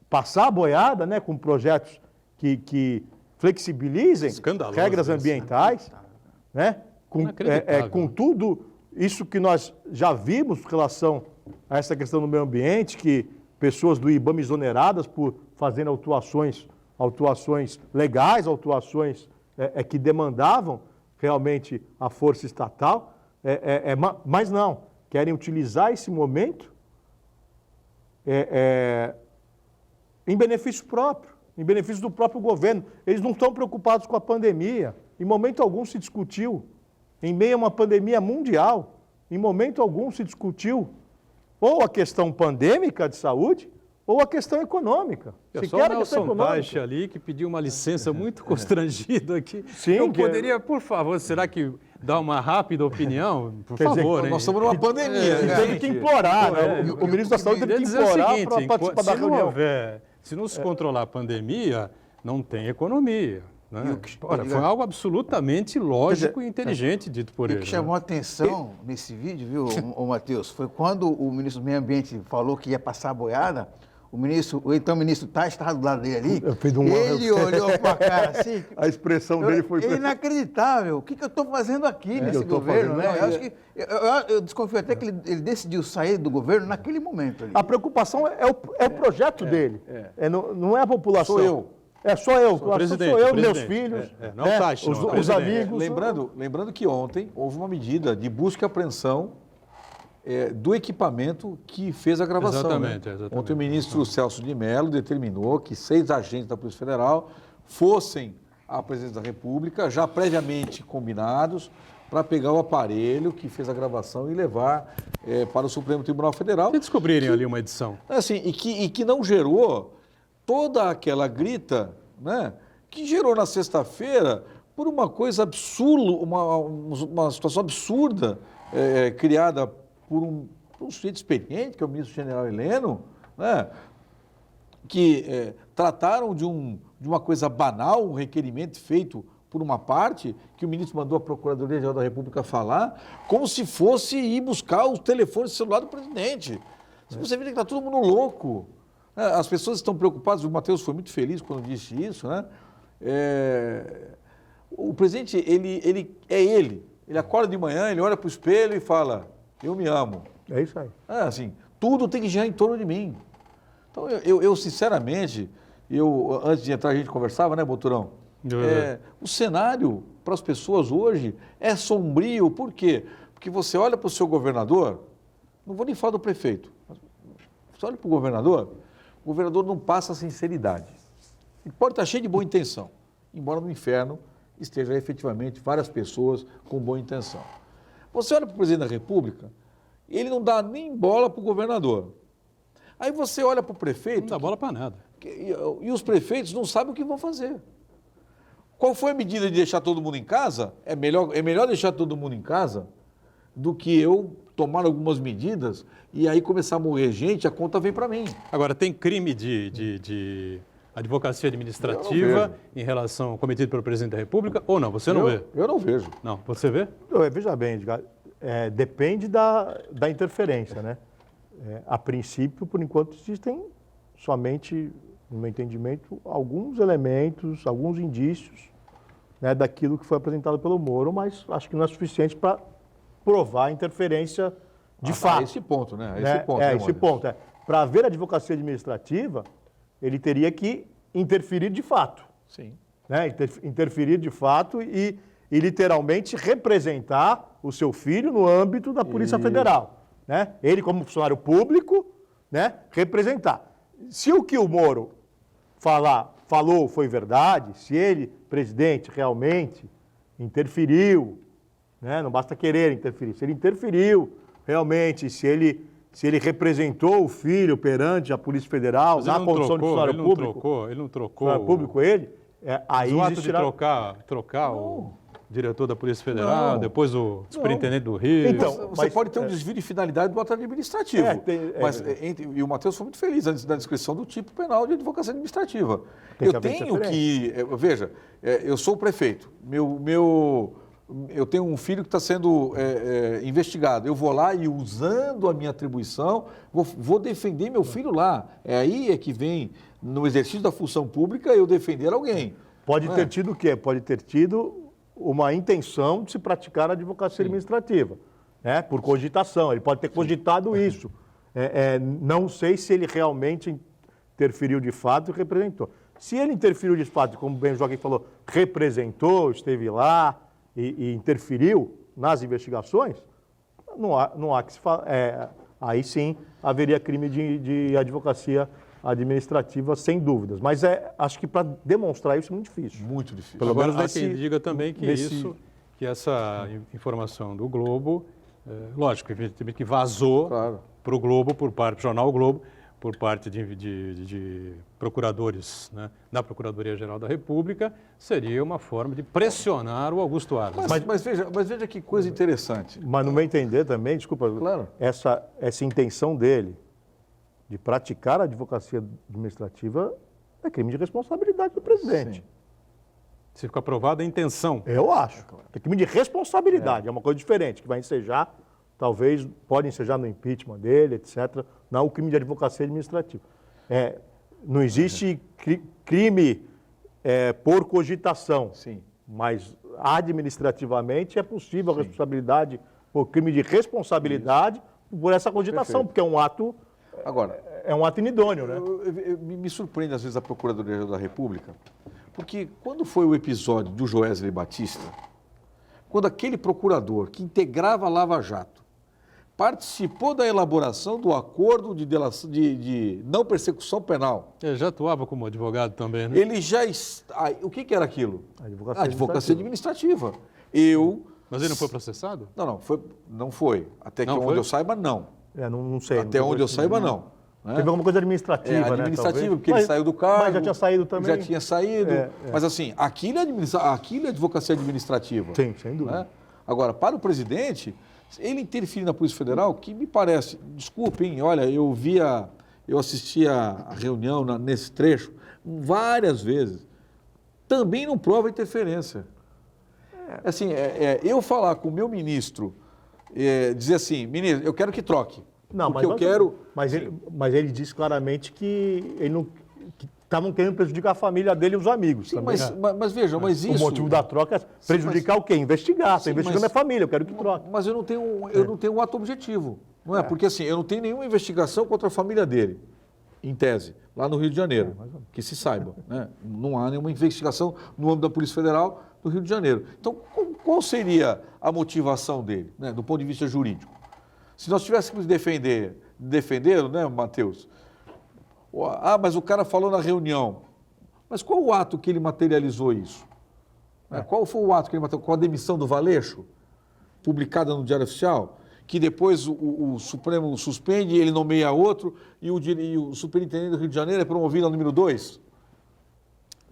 passar a boiada, né? Com projetos que flexibilizem Escandaloso regras isso, né? ambientais, né? Inacreditável, Com né? tudo isso que nós já vimos com relação a essa questão do meio ambiente, que pessoas do IBAMA exoneradas por fazerem autuações legais, autuações que demandavam realmente a força estatal, mas não, querem utilizar esse momento em benefício próprio, em benefício do próprio governo. Eles não estão preocupados com a pandemia. Em momento algum se discutiu, em meio a uma pandemia mundial, em momento algum se discutiu ou a questão pandêmica de saúde ou a questão econômica. É só Sequer o a questão Nelson econômica. Taixe ali que pediu uma licença muito constrangido aqui. Sim, Eu que- poderia, por favor, será que dá uma rápida opinião? Por Quer dizer, favor, hein? Nós estamos numa pandemia, né, Teve gente? que implorar, né? É, O ministro da Saúde teve Queria que dizer o implorar seguinte, para participar da se não reunião. houver, se não se controlar a pandemia, não tem economia. Né? E o que- Ora, foi algo absolutamente lógico e inteligente dito por E o ele. que né? chamou a atenção nesse vídeo, viu, ô Matheus, foi quando o ministro do Meio Ambiente falou que ia passar a boiada, o então ministro Taixe estava do lado dele ali, Eu fiz um- ele olhou para a cara assim, A expressão dele foi... é inacreditável, o que eu estou fazendo aqui nesse eu tô governo? fazendo- Né? Eu acho que, eu desconfio até que ele decidiu sair do governo naquele momento ali. A preocupação é o projeto dele. Não é a população. Sou eu. É só eu. presidente, Sou eu, presidente. meus filhos. Não o Taixe, os, não, o os presidente. amigos. Lembrando que ontem houve uma medida de busca e apreensão do equipamento que fez a gravação. Exatamente, né? exatamente. Ontem o ministro Celso de Mello determinou que 6 agentes da Polícia Federal fossem à presidência da República, já previamente combinados, para pegar o aparelho que fez a gravação e levar para o Supremo Tribunal Federal. Se descobrirem ali uma edição. Assim, e que não gerou toda aquela grita, né, que gerou na sexta-feira por uma coisa absurda, uma situação absurda criada por um sujeito experiente, que é o ministro general Heleno, né, que trataram de uma coisa banal, um requerimento feito por uma parte, que o ministro mandou a Procuradoria-Geral da República falar, como se fosse ir buscar os telefones celular do presidente. Você vê que está todo mundo louco. As pessoas estão preocupadas, o Matheus foi muito feliz quando disse isso, né? O presidente, ele acorda de manhã, ele olha para o espelho e fala, eu me amo. É isso aí. Assim, tudo tem que girar em torno de mim. Então, eu sinceramente, antes de entrar a gente conversava, né, Boturão? O cenário para as pessoas hoje é sombrio, por quê? Porque você olha para o seu governador, não vou nem falar do prefeito, mas você olha para o governador não passa sinceridade. Ele pode estar cheio de boa intenção, embora no inferno esteja efetivamente várias pessoas com boa intenção. Você olha para o presidente da República, ele não dá nem bola para o governador. Aí você olha para o prefeito... Não dá bola para nada. E os prefeitos não sabem o que vão fazer. Qual foi a medida de deixar todo mundo em casa? É melhor deixar todo mundo em casa do que eu tomar algumas medidas e aí começar a morrer gente, a conta vem para mim. Agora, tem crime de advocacia administrativa em relação cometido pelo presidente da República ou não? Você não vê? Eu não vejo. Não, você vê? Veja bem, Edgar, depende da interferência, né? A princípio, por enquanto, existem somente no meu entendimento, alguns elementos, alguns indícios, né, daquilo que foi apresentado pelo Moro, mas acho que não é suficiente para provar a interferência de fato. Esse ponto, né? Né? Esse ponto, é, né, esse Maurício? ponto. Para haver advocacia administrativa, ele teria que interferir de fato. Sim. Né? Interferir de fato e literalmente representar o seu filho no âmbito da Polícia Federal. Né? Ele, como funcionário público, né, representar. Se o que o Moro falou foi verdade, se ele, presidente, realmente interferiu, né, não basta querer interferir, se ele interferiu realmente, se ele representou o filho perante a Polícia Federal, Mas na ele não condição de funcionário público, Ele não trocou. funcionário público aí o ato de existirá... trocar o diretor da Polícia Federal, Não. depois o superintendente do Rio. Então, Você mas, pode ter um desvio de finalidade do ato administrativo. E o Matheus foi muito feliz antes da descrição do tipo penal de advocacia administrativa. Tem que Eu haver tenho que... Veja, eu sou o prefeito. Eu tenho um filho que está sendo investigado. Eu vou lá e, usando a minha atribuição, vou defender meu filho lá. Aí que vem, no exercício da função pública, eu defender alguém. Pode ter tido o quê? Pode ter tido uma intenção de se praticar a advocacia administrativa, né? Por cogitação. Ele pode ter cogitado isso. Não sei se ele realmente interferiu de fato e representou. Se ele interferiu de fato, como bem o Joaquim falou, representou, esteve lá e interferiu nas investigações, não há que se falar. Aí sim haveria crime de advocacia administrativa, sem dúvidas. Mas acho que para demonstrar isso é muito difícil. Muito difícil. Pelo Agora, menos há quem diga também que que essa informação do Globo, lógico, evidentemente que vazou Claro. para o Globo, por parte do jornal o Globo, por parte de procuradores, né, da Procuradoria-Geral da República, seria uma forma de pressionar o Augusto Aras. Mas veja que coisa interessante. Mas no meu entender também, desculpa, Claro. essa intenção dele de praticar a advocacia administrativa é crime de responsabilidade do presidente. Sim. Se fica aprovada a intenção. Eu acho. É crime de responsabilidade, é uma coisa diferente, que vai ensejar, talvez, pode ensejar no impeachment dele, etc. Não o crime de advocacia administrativa. Não existe crime por cogitação, Sim. mas administrativamente é possível a responsabilidade por crime de responsabilidade por essa cogitação, Perfeito. porque é um ato inidôneo, né? Me surpreende, às vezes, a Procuradoria da República, porque quando foi o episódio do Joesley Batista, quando aquele procurador que integrava a Lava Jato participou da elaboração do acordo de não persecução penal, Ele já atuava como advogado também, né? ele já... O que era aquilo? Advocacia administrativa. Mas ele não foi processado? Não foi. Até que Não onde foi? eu saiba, não. Não sei. Até onde eu saiba, não. Né? Teve alguma coisa administrativa, né? Administrativa, talvez. porque ele saiu do cargo. Mas já tinha saído também. Já tinha saído. Mas assim, aquilo é advocacia administrativa. Sim, sem dúvida. Né? Agora, para o presidente, ele interferir na Polícia Federal, que me parece, desculpem, olha, eu assisti a reunião nesse trecho várias vezes, também não prova interferência. Assim, eu falar com o meu ministro, dizer assim, ministro, eu quero que troque. Não, porque eu quero... Mas ele disse claramente que ele não... estavam querendo prejudicar a família dele e os amigos. Sim, também, mas veja, mas isso... O motivo da troca é prejudicar o quê? Investigar. Estou investigando minha família, eu quero que troque. Mas eu não tenho um ato objetivo. Não é? Porque assim, eu não tenho nenhuma investigação contra a família dele, em tese, lá no Rio de Janeiro, que se saiba. Né? Não há nenhuma investigação no âmbito da Polícia Federal do Rio de Janeiro. Então, qual seria a motivação dele, né, do ponto de vista jurídico? Se nós tivéssemos defendendo, né, Matheus? Mas o cara falou na reunião. Mas qual o ato que ele materializou isso? Qual foi o ato que ele materializou? Com a demissão do Valeixo, publicada no Diário Oficial, que depois o Supremo suspende, ele nomeia outro, e o superintendente do Rio de Janeiro é promovido ao número 2?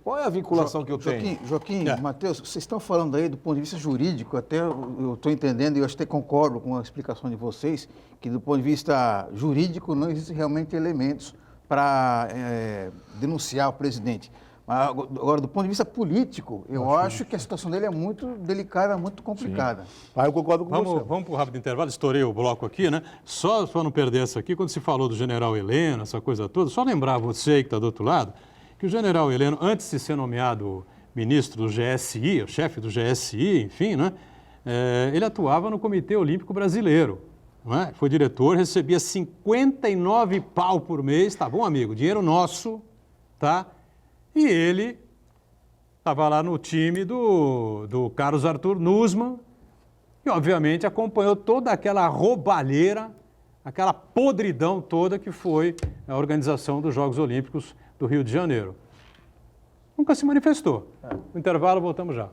Qual é a vinculação que eu tenho? Joaquim, Matheus, vocês estão falando aí do ponto de vista jurídico, até eu estou entendendo e eu até concordo com a explicação de vocês, que do ponto de vista jurídico não existem realmente elementos para denunciar o presidente. Mas agora, do ponto de vista político, eu acho que a situação dele é muito delicada, muito complicada. Aí eu concordo com você. Vamos para o rápido intervalo, estourei o bloco aqui, né? Só para não perder essa aqui, quando se falou do general Heleno, essa coisa toda, só lembrar você que está do outro lado, que o general Heleno, antes de ser nomeado ministro do GSI, o chefe do GSI, enfim, né? Ele atuava no Comitê Olímpico Brasileiro. Não é? Foi diretor, recebia 59 pau por mês, tá bom, amigo? Dinheiro nosso, tá? E ele estava lá no time do Carlos Arthur Nussmann e, obviamente, acompanhou toda aquela roubalheira, aquela podridão toda que foi a organização dos Jogos Olímpicos do Rio de Janeiro. Nunca se manifestou. No intervalo, voltamos já.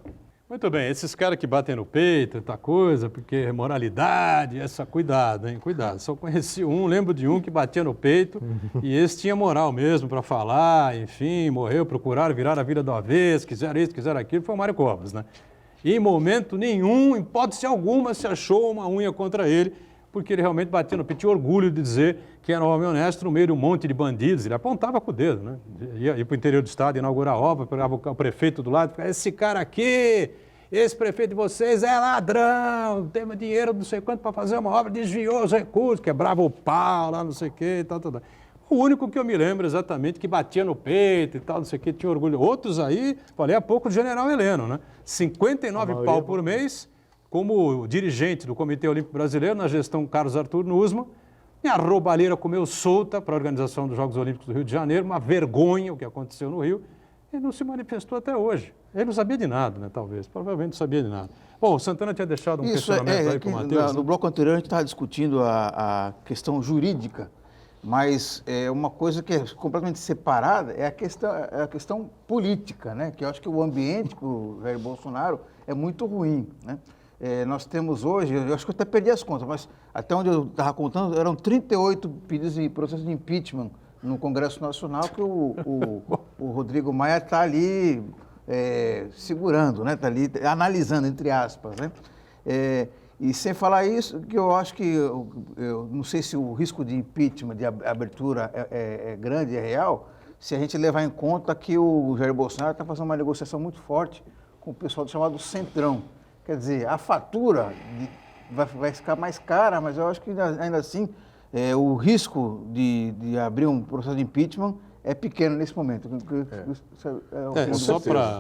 Muito bem, esses caras que batem no peito, tanta coisa, porque moralidade, cuidado, hein, cuidado. Só conheci lembro de um que batia no peito e esse tinha moral mesmo para falar, enfim, morreu, procuraram virar a vida do avesso, quiseram isso, quiseram aquilo, foi o Mário Covas, né? E em momento nenhum, em hipótese alguma, se achou uma unha contra ele, porque ele realmente batia no peito, tinha orgulho de dizer que era um homem honesto no meio de um monte de bandidos, ele apontava com o dedo, né? Ia para o interior do estado, inaugurar a obra, pegava o prefeito do lado, ficava, esse cara aqui, esse prefeito de vocês é ladrão, tem dinheiro não sei quanto para fazer uma obra, desviou os recursos, quebrava o pau lá, não sei o quê e tal, tal, tal. O único que eu me lembro exatamente que batia no peito e tal, não sei o quê, tinha orgulho. Outros aí, falei há pouco do general Heleno, né? 59 pau por mês, como dirigente do Comitê Olímpico Brasileiro, na gestão Carlos Arthur Nussmann, e a roubalheira comeu solta para a organização dos Jogos Olímpicos do Rio de Janeiro, uma vergonha o que aconteceu no Rio, e não se manifestou até hoje. Ele não sabia de nada, né, talvez, provavelmente não sabia de nada. Bom, o Santana tinha deixado um questionamento aí para o Matheus. No bloco anterior a gente estava discutindo a questão jurídica, mas uma coisa que é completamente separada é a questão política, né? Que eu acho que o ambiente com o Jair Bolsonaro é muito ruim, né? Nós temos hoje, eu acho que eu até perdi as contas, mas até onde eu estava contando, eram 38 pedidos de processo de impeachment no Congresso Nacional que o Rodrigo Maia está ali segurando, né? Está ali analisando, entre aspas, né? E sem falar isso, que eu acho que, eu não sei se o risco de impeachment, de abertura é grande, é real, se a gente levar em conta que o Jair Bolsonaro está fazendo uma negociação muito forte com o pessoal chamado Centrão. Quer dizer, a fatura vai ficar mais cara, mas eu acho que ainda assim o risco de abrir um processo de impeachment é pequeno nesse momento.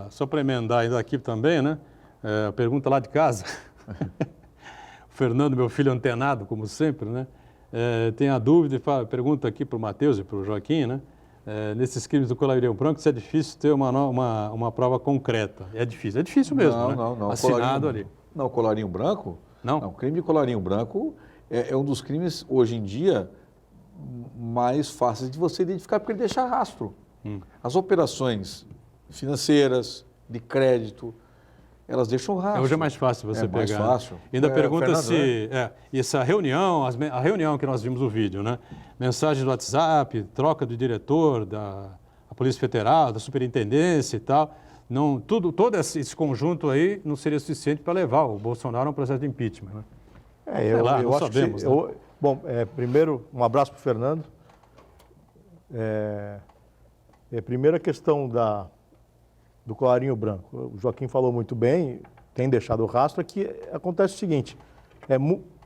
Só para emendar ainda aqui também, né? A pergunta lá de casa. O Fernando, meu filho antenado, como sempre, né? Tem a dúvida e pergunta aqui para o Matheus e para o Joaquim, né? Nesses crimes do colarinho branco, se é difícil ter uma prova concreta. É difícil mesmo, não, né? Não. Assinado ali. Não, colarinho branco? Não. O crime de colarinho branco é um dos crimes, hoje em dia, mais fáceis de você identificar, porque ele deixa rastro. As operações financeiras, de crédito, elas deixam rastro. Hoje é mais fácil você pegar. É mais fácil. Ainda pergunta Fernando, se essa reunião, a reunião que nós vimos no vídeo, né? Mensagem do WhatsApp, troca do diretor da Polícia Federal, da Superintendência e tal. Não, todo esse conjunto aí não seria suficiente para levar o Bolsonaro a um processo de impeachment, né? Eu acho sabemos, que, né? Bom, primeiro, um abraço para o Fernando. Primeiro a questão do colarinho branco. O Joaquim falou muito bem, tem deixado o rastro, é que acontece o seguinte,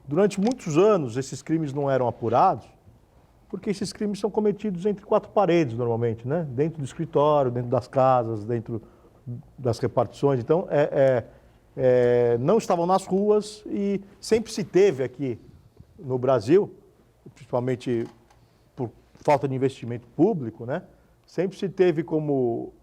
durante muitos anos esses crimes não eram apurados, porque esses crimes são cometidos entre quatro paredes normalmente, né? Dentro do escritório, dentro das casas, dentro das repartições. Então, não estavam nas ruas e sempre se teve aqui no Brasil, principalmente por falta de investimento público, né? Sempre se teve como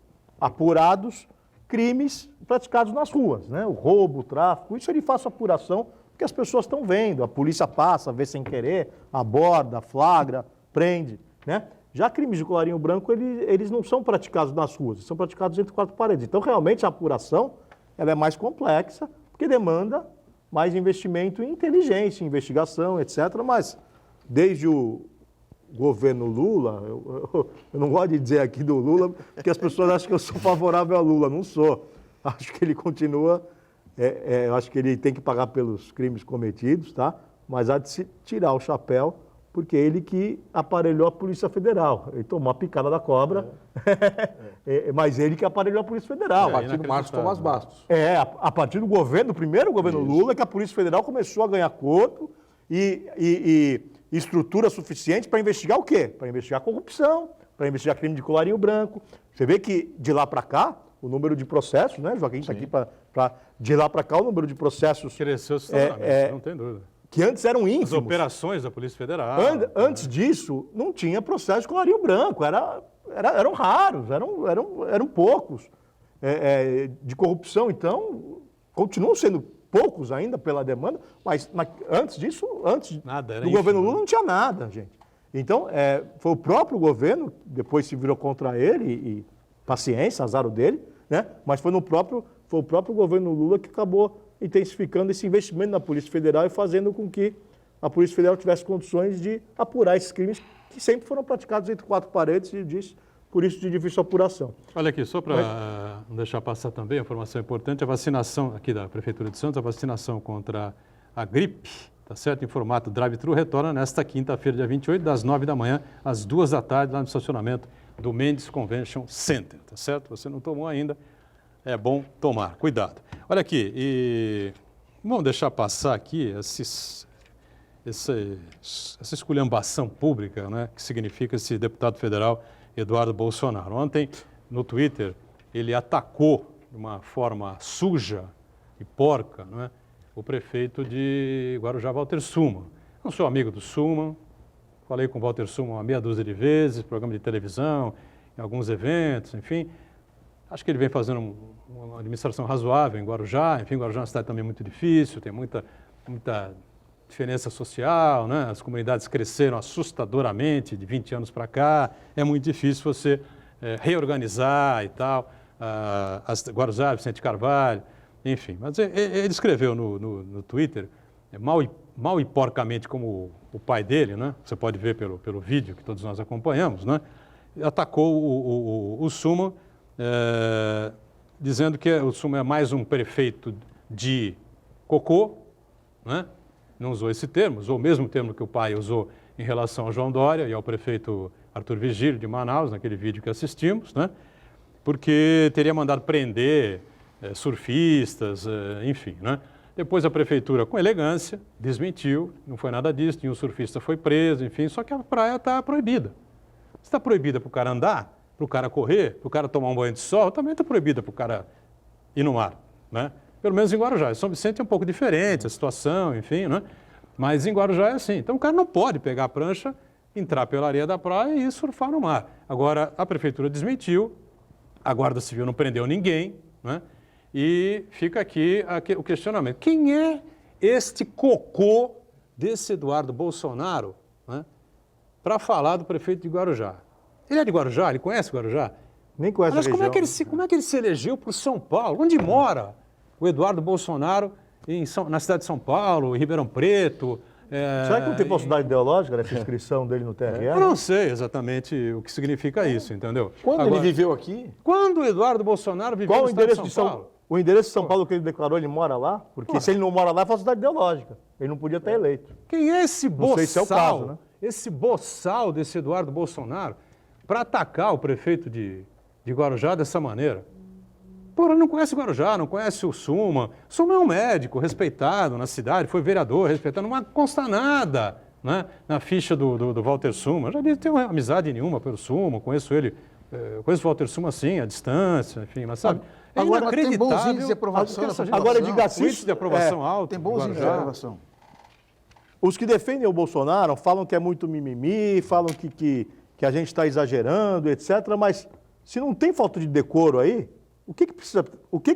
apurados crimes praticados nas ruas, né? O roubo, o tráfico, isso é de fácil apuração, porque as pessoas estão vendo, a polícia passa, vê sem querer, aborda, flagra, prende, né? Já crimes de colarinho branco, eles não são praticados nas ruas, são praticados entre quatro paredes. Então, realmente, a apuração ela é mais complexa, porque demanda mais investimento em inteligência, investigação, etc. Mas, desde o governo Lula, eu não gosto de dizer aqui do Lula, porque as pessoas acham que eu sou favorável a Lula, não sou. Acho que ele continua, eu acho que ele tem que pagar pelos crimes cometidos, tá? Mas há de se tirar o chapéu porque ele que aparelhou a Polícia Federal. Ele tomou a picada da cobra, mas ele que aparelhou a Polícia Federal. A partir do Marcos Tomás Bastos. A partir do governo, do primeiro governo Lula, que a Polícia Federal começou a ganhar corpo e estrutura suficiente para investigar o quê? Para investigar corrupção, para investigar crime de colarinho branco. Você vê que de lá para cá, o número de processos, né, Joaquim está aqui de lá para cá, o número de processos Cresceu assustadoramente, não tem dúvida. que antes eram As ínfimos. operações da Polícia Federal. Antes disso, não tinha processo de colarinho branco, eram raros, eram poucos de corrupção. Então, continuam sendo poucos ainda pela demanda, mas antes disso, Nada, era do governo ínfimo, Lula, não tinha nada, gente. Então, foi o próprio governo, depois se virou contra ele, e paciência, azar o dele, né? Mas foi o próprio governo Lula que acabou intensificando esse investimento na Polícia Federal e fazendo com que a Polícia Federal tivesse condições de apurar esses crimes que sempre foram praticados entre quatro paredes e por isso de difícil apuração. Olha aqui, só para não deixar passar também, a informação importante, a vacinação aqui da Prefeitura de Santos, a vacinação contra a gripe, tá certo? Em formato drive-thru, retorna nesta quinta-feira, dia 28, das 9 da manhã às 2 da tarde, lá no estacionamento do Mendes Convention Center, tá certo? Você não tomou ainda, é bom tomar, cuidado. Olha aqui, vamos deixar passar aqui essa esculhambação pública, né, que significa esse deputado federal Eduardo Bolsonaro. Ontem, no Twitter, ele atacou de uma forma suja e porca, não é, o prefeito de Guarujá, Walter Suman. Não sou amigo do Suman, falei com o Walter Suman uma meia dúzia de vezes, programa de televisão, em alguns eventos, enfim. Acho que ele vem fazendo uma administração razoável em Guarujá. Enfim, Guarujá é uma cidade também muito difícil, tem muita diferença social, né? As comunidades cresceram assustadoramente de 20 anos para cá. É muito difícil você reorganizar e tal. Guarujá, Vicente Carvalho, enfim. Mas ele escreveu no Twitter, mal e porcamente como o pai dele, né? Você pode ver pelo vídeo que todos nós acompanhamos, né? Atacou o Suman, dizendo que o Suman é mais um prefeito de cocô, né? Não usou esse termo, usou o mesmo termo que o pai usou em relação ao João Dória e ao prefeito Arthur Vigílio de Manaus, naquele vídeo que assistimos, né? Porque teria mandado prender surfistas, enfim, né? Depois a prefeitura, com elegância, desmentiu, não foi nada disso, nenhum surfista foi preso, enfim, só que a praia está proibida. Se está proibida para o cara andar, para o cara correr, para o cara tomar um banho de sol, também está proibida para o cara ir no mar, né? Pelo menos em Guarujá. Em São Vicente é um pouco diferente a situação, enfim, né? Mas em Guarujá é assim. Então o cara não pode pegar a prancha, entrar pela areia da praia e surfar no mar. Agora, a prefeitura desmentiu, a Guarda Civil não prendeu ninguém, né? E fica aqui o questionamento. Quem é este cocô desse Eduardo Bolsonaro, né, para falar do prefeito de Guarujá? Ele é de Guarujá? Ele conhece Guarujá? Nem conhece a região. Como é que ele se elegeu por São Paulo? Onde mora o Eduardo Bolsonaro na cidade de São Paulo, em Ribeirão Preto? Será que não tem possibilidade ideológica dessa inscrição dele no TRE? Eu não sei exatamente o que significa isso, entendeu? Quando ele viveu aqui? Quando o Eduardo Bolsonaro viveu no estado de São Paulo? O endereço de São Paulo que ele declarou, ele mora lá? Porque se ele não mora lá, é falsidade ideológica. Ele não podia ter eleito. Quem é esse boçal? Não sei se é o caso, né? Esse boçal desse Eduardo Bolsonaro para atacar o prefeito de Guarujá dessa maneira? Porra, não conhece Guarujá, não conhece o Suman. O Suman é um médico respeitado na cidade, foi vereador respeitado, não consta nada, né, na ficha do Walter Suman. Já disse, tenho amizade nenhuma pelo Suman, conheço ele, conheço o Walter Suman assim, à distância, enfim, mas sabe... Agora tem bons índices de aprovação. Agora diga assim, índice de aprovação alto. Tem bons índices de aprovação. Os que defendem o Bolsonaro falam que é muito mimimi, falam que a gente está exagerando, etc. Mas se não tem falta de decoro aí, o que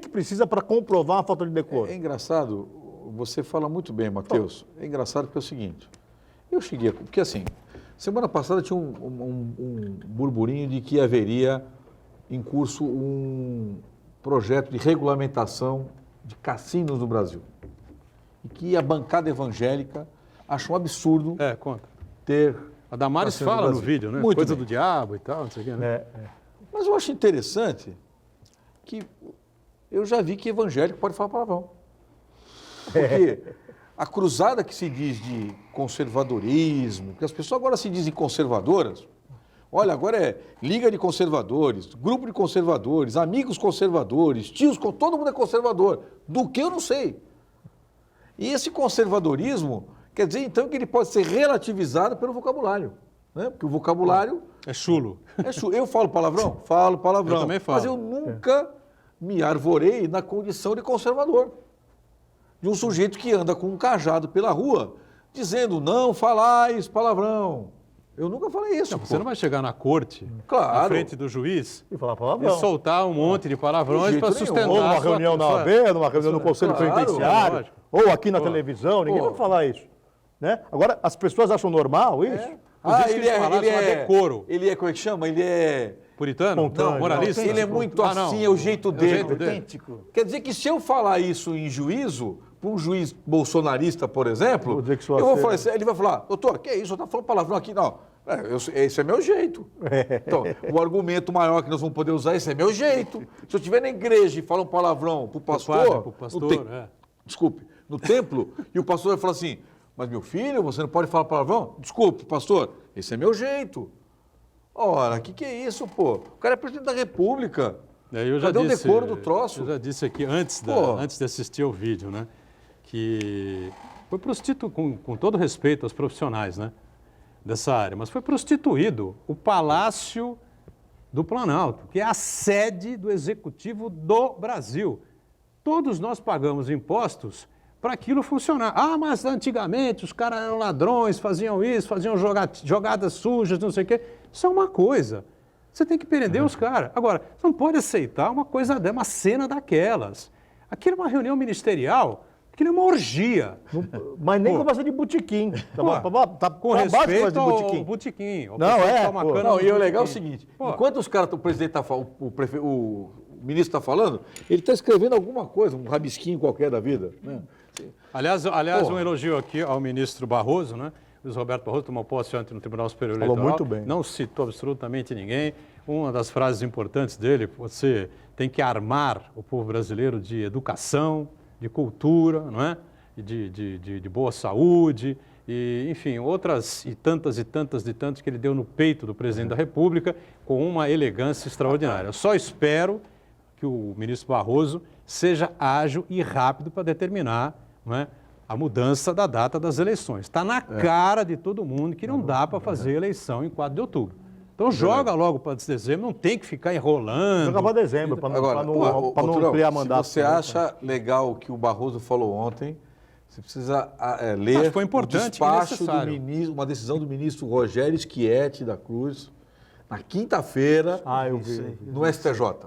precisa para comprovar uma falta de decoro? É engraçado, você fala muito bem, Matheus. É engraçado porque é o seguinte, eu cheguei, porque assim, semana passada tinha um burburinho de que haveria em curso um projeto de regulamentação de cassinos no Brasil. E que a bancada evangélica achou um absurdo ter... A Damares fala no vídeo, né? Muito Coisa bem. do diabo e tal, não sei o quê, né? Mas eu acho interessante que eu já vi que evangélico pode falar palavrão. Porque a cruzada que se diz de conservadorismo, porque as pessoas agora se dizem conservadoras. Olha, agora é liga de conservadores, grupo de conservadores, amigos conservadores, tios, todo mundo é conservador. Do que eu não sei. E esse conservadorismo quer dizer, então, que ele pode ser relativizado pelo vocabulário. Né? Porque o vocabulário... É chulo. É chulo. Eu falo palavrão? Falo palavrão. Eu também falo. Mas eu nunca me arvorei na condição de conservador. De um sujeito que anda com um cajado pela rua, dizendo, não falais palavrão. Eu nunca falei isso. Não, você não vai chegar na corte, Claro. na frente do juiz, E falar e palavrão. soltar um monte de palavrões De para jeito nenhum. sustentar. Ou numa a sua- reunião na sua- OAB, numa reunião no Conselho Claro, Penitenciário, lógico. ou aqui na Pô. televisão, ninguém Pô. vai falar isso. Né? Agora, as pessoas acham normal isso? Os discos de falar são decoro. Ele é, como é que chama? Ele é... Puritano? Espontâneo. Não, moralista? Ele é muito Ah, não. assim, é o jeito dele. jeito dele. Autêntico. Quer dizer que se eu falar isso em juízo, para um juiz bolsonarista, por exemplo, Vou dizer que sou eu vou assim. falar assim, ele vai falar, doutor, que é isso? Eu estou falando palavrão aqui. Não, esse é meu jeito. Então, o argumento maior que nós vamos poder usar, esse é meu jeito. Se eu estiver na igreja e falar um palavrão para o pastor, padre, pro pastor, no te- é. desculpe, no templo, e o pastor vai falar assim, mas meu filho, você não pode falar palavrão? Desculpe, pastor, esse é meu jeito. Ora, o que é isso, pô? O cara é presidente da República. Eu já Cadê o disse, decoro do troço? Eu já disse aqui antes, Pô. antes de assistir ao vídeo, né? Que foi prostituído, com todo respeito aos profissionais, né? Dessa área, mas foi prostituído o Palácio do Planalto, que é a sede do Executivo do Brasil. Todos nós pagamos impostos para aquilo funcionar. Ah, mas antigamente os caras eram ladrões, faziam isso, faziam jogadas sujas, não sei o quê. Isso é uma coisa. Você tem que prender os caras. Agora, você não pode aceitar uma coisa, uma cena daquelas. Aquilo é uma reunião ministerial, aquilo é uma orgia. Mas nem Pô. conversa de botequim. Pô, Tá Com abaixo de respeito conversa ao de botequim. botequim. ao Não, pessoal que é, toma pô. cana Não, no e o legal é o botequim. seguinte, Pô. enquanto os caras, o presidente tá falando, o ministro está falando, ele está escrevendo alguma coisa, um rabisquinho qualquer da vida. Né? Aliás, Porra. um elogio aqui ao ministro Barroso, né? Luiz Roberto Barroso tomou posse ontem no Tribunal Superior Falou Eleitoral. muito bem. Não citou absolutamente ninguém. Uma das frases importantes dele, você tem que armar o povo brasileiro de educação, de cultura, não é? E de boa saúde, e, enfim, outras e tantas que ele deu no peito do presidente da República com uma elegância extraordinária. Eu só espero que o ministro Barroso seja ágil e rápido para determinar, não é, a mudança da data das eleições. Está na cara de todo mundo que não dá para fazer eleição em 4 de outubro. Então joga logo para dezembro, não tem que ficar enrolando. Joga para dezembro, para Agora, não ampliar mandato. se você acha legal o que o Barroso falou ontem, você precisa ler Acho que foi importante o despacho e necessário. do ministro, uma decisão do ministro Rogério Schietti da Cruz, na quinta-feira, Ah, eu vi. no STJ.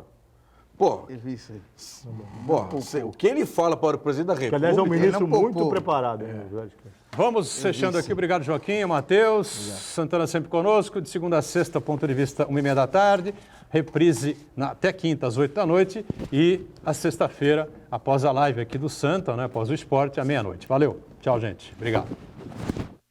Pô, Eu vi isso aí. o que ele fala para o presidente da Que, República... aliás, é um ministro não muito poupou. preparado. Vamos fechando aqui. Obrigado, Joaquim, Matheus. Santana sempre conosco. De segunda a sexta, ponto de vista, 1h30 da tarde. Reprise até quinta, às 8 da noite. E a sexta-feira, após a live aqui do Santa, né, após o esporte, à meia-noite. Valeu. Tchau, gente. Obrigado.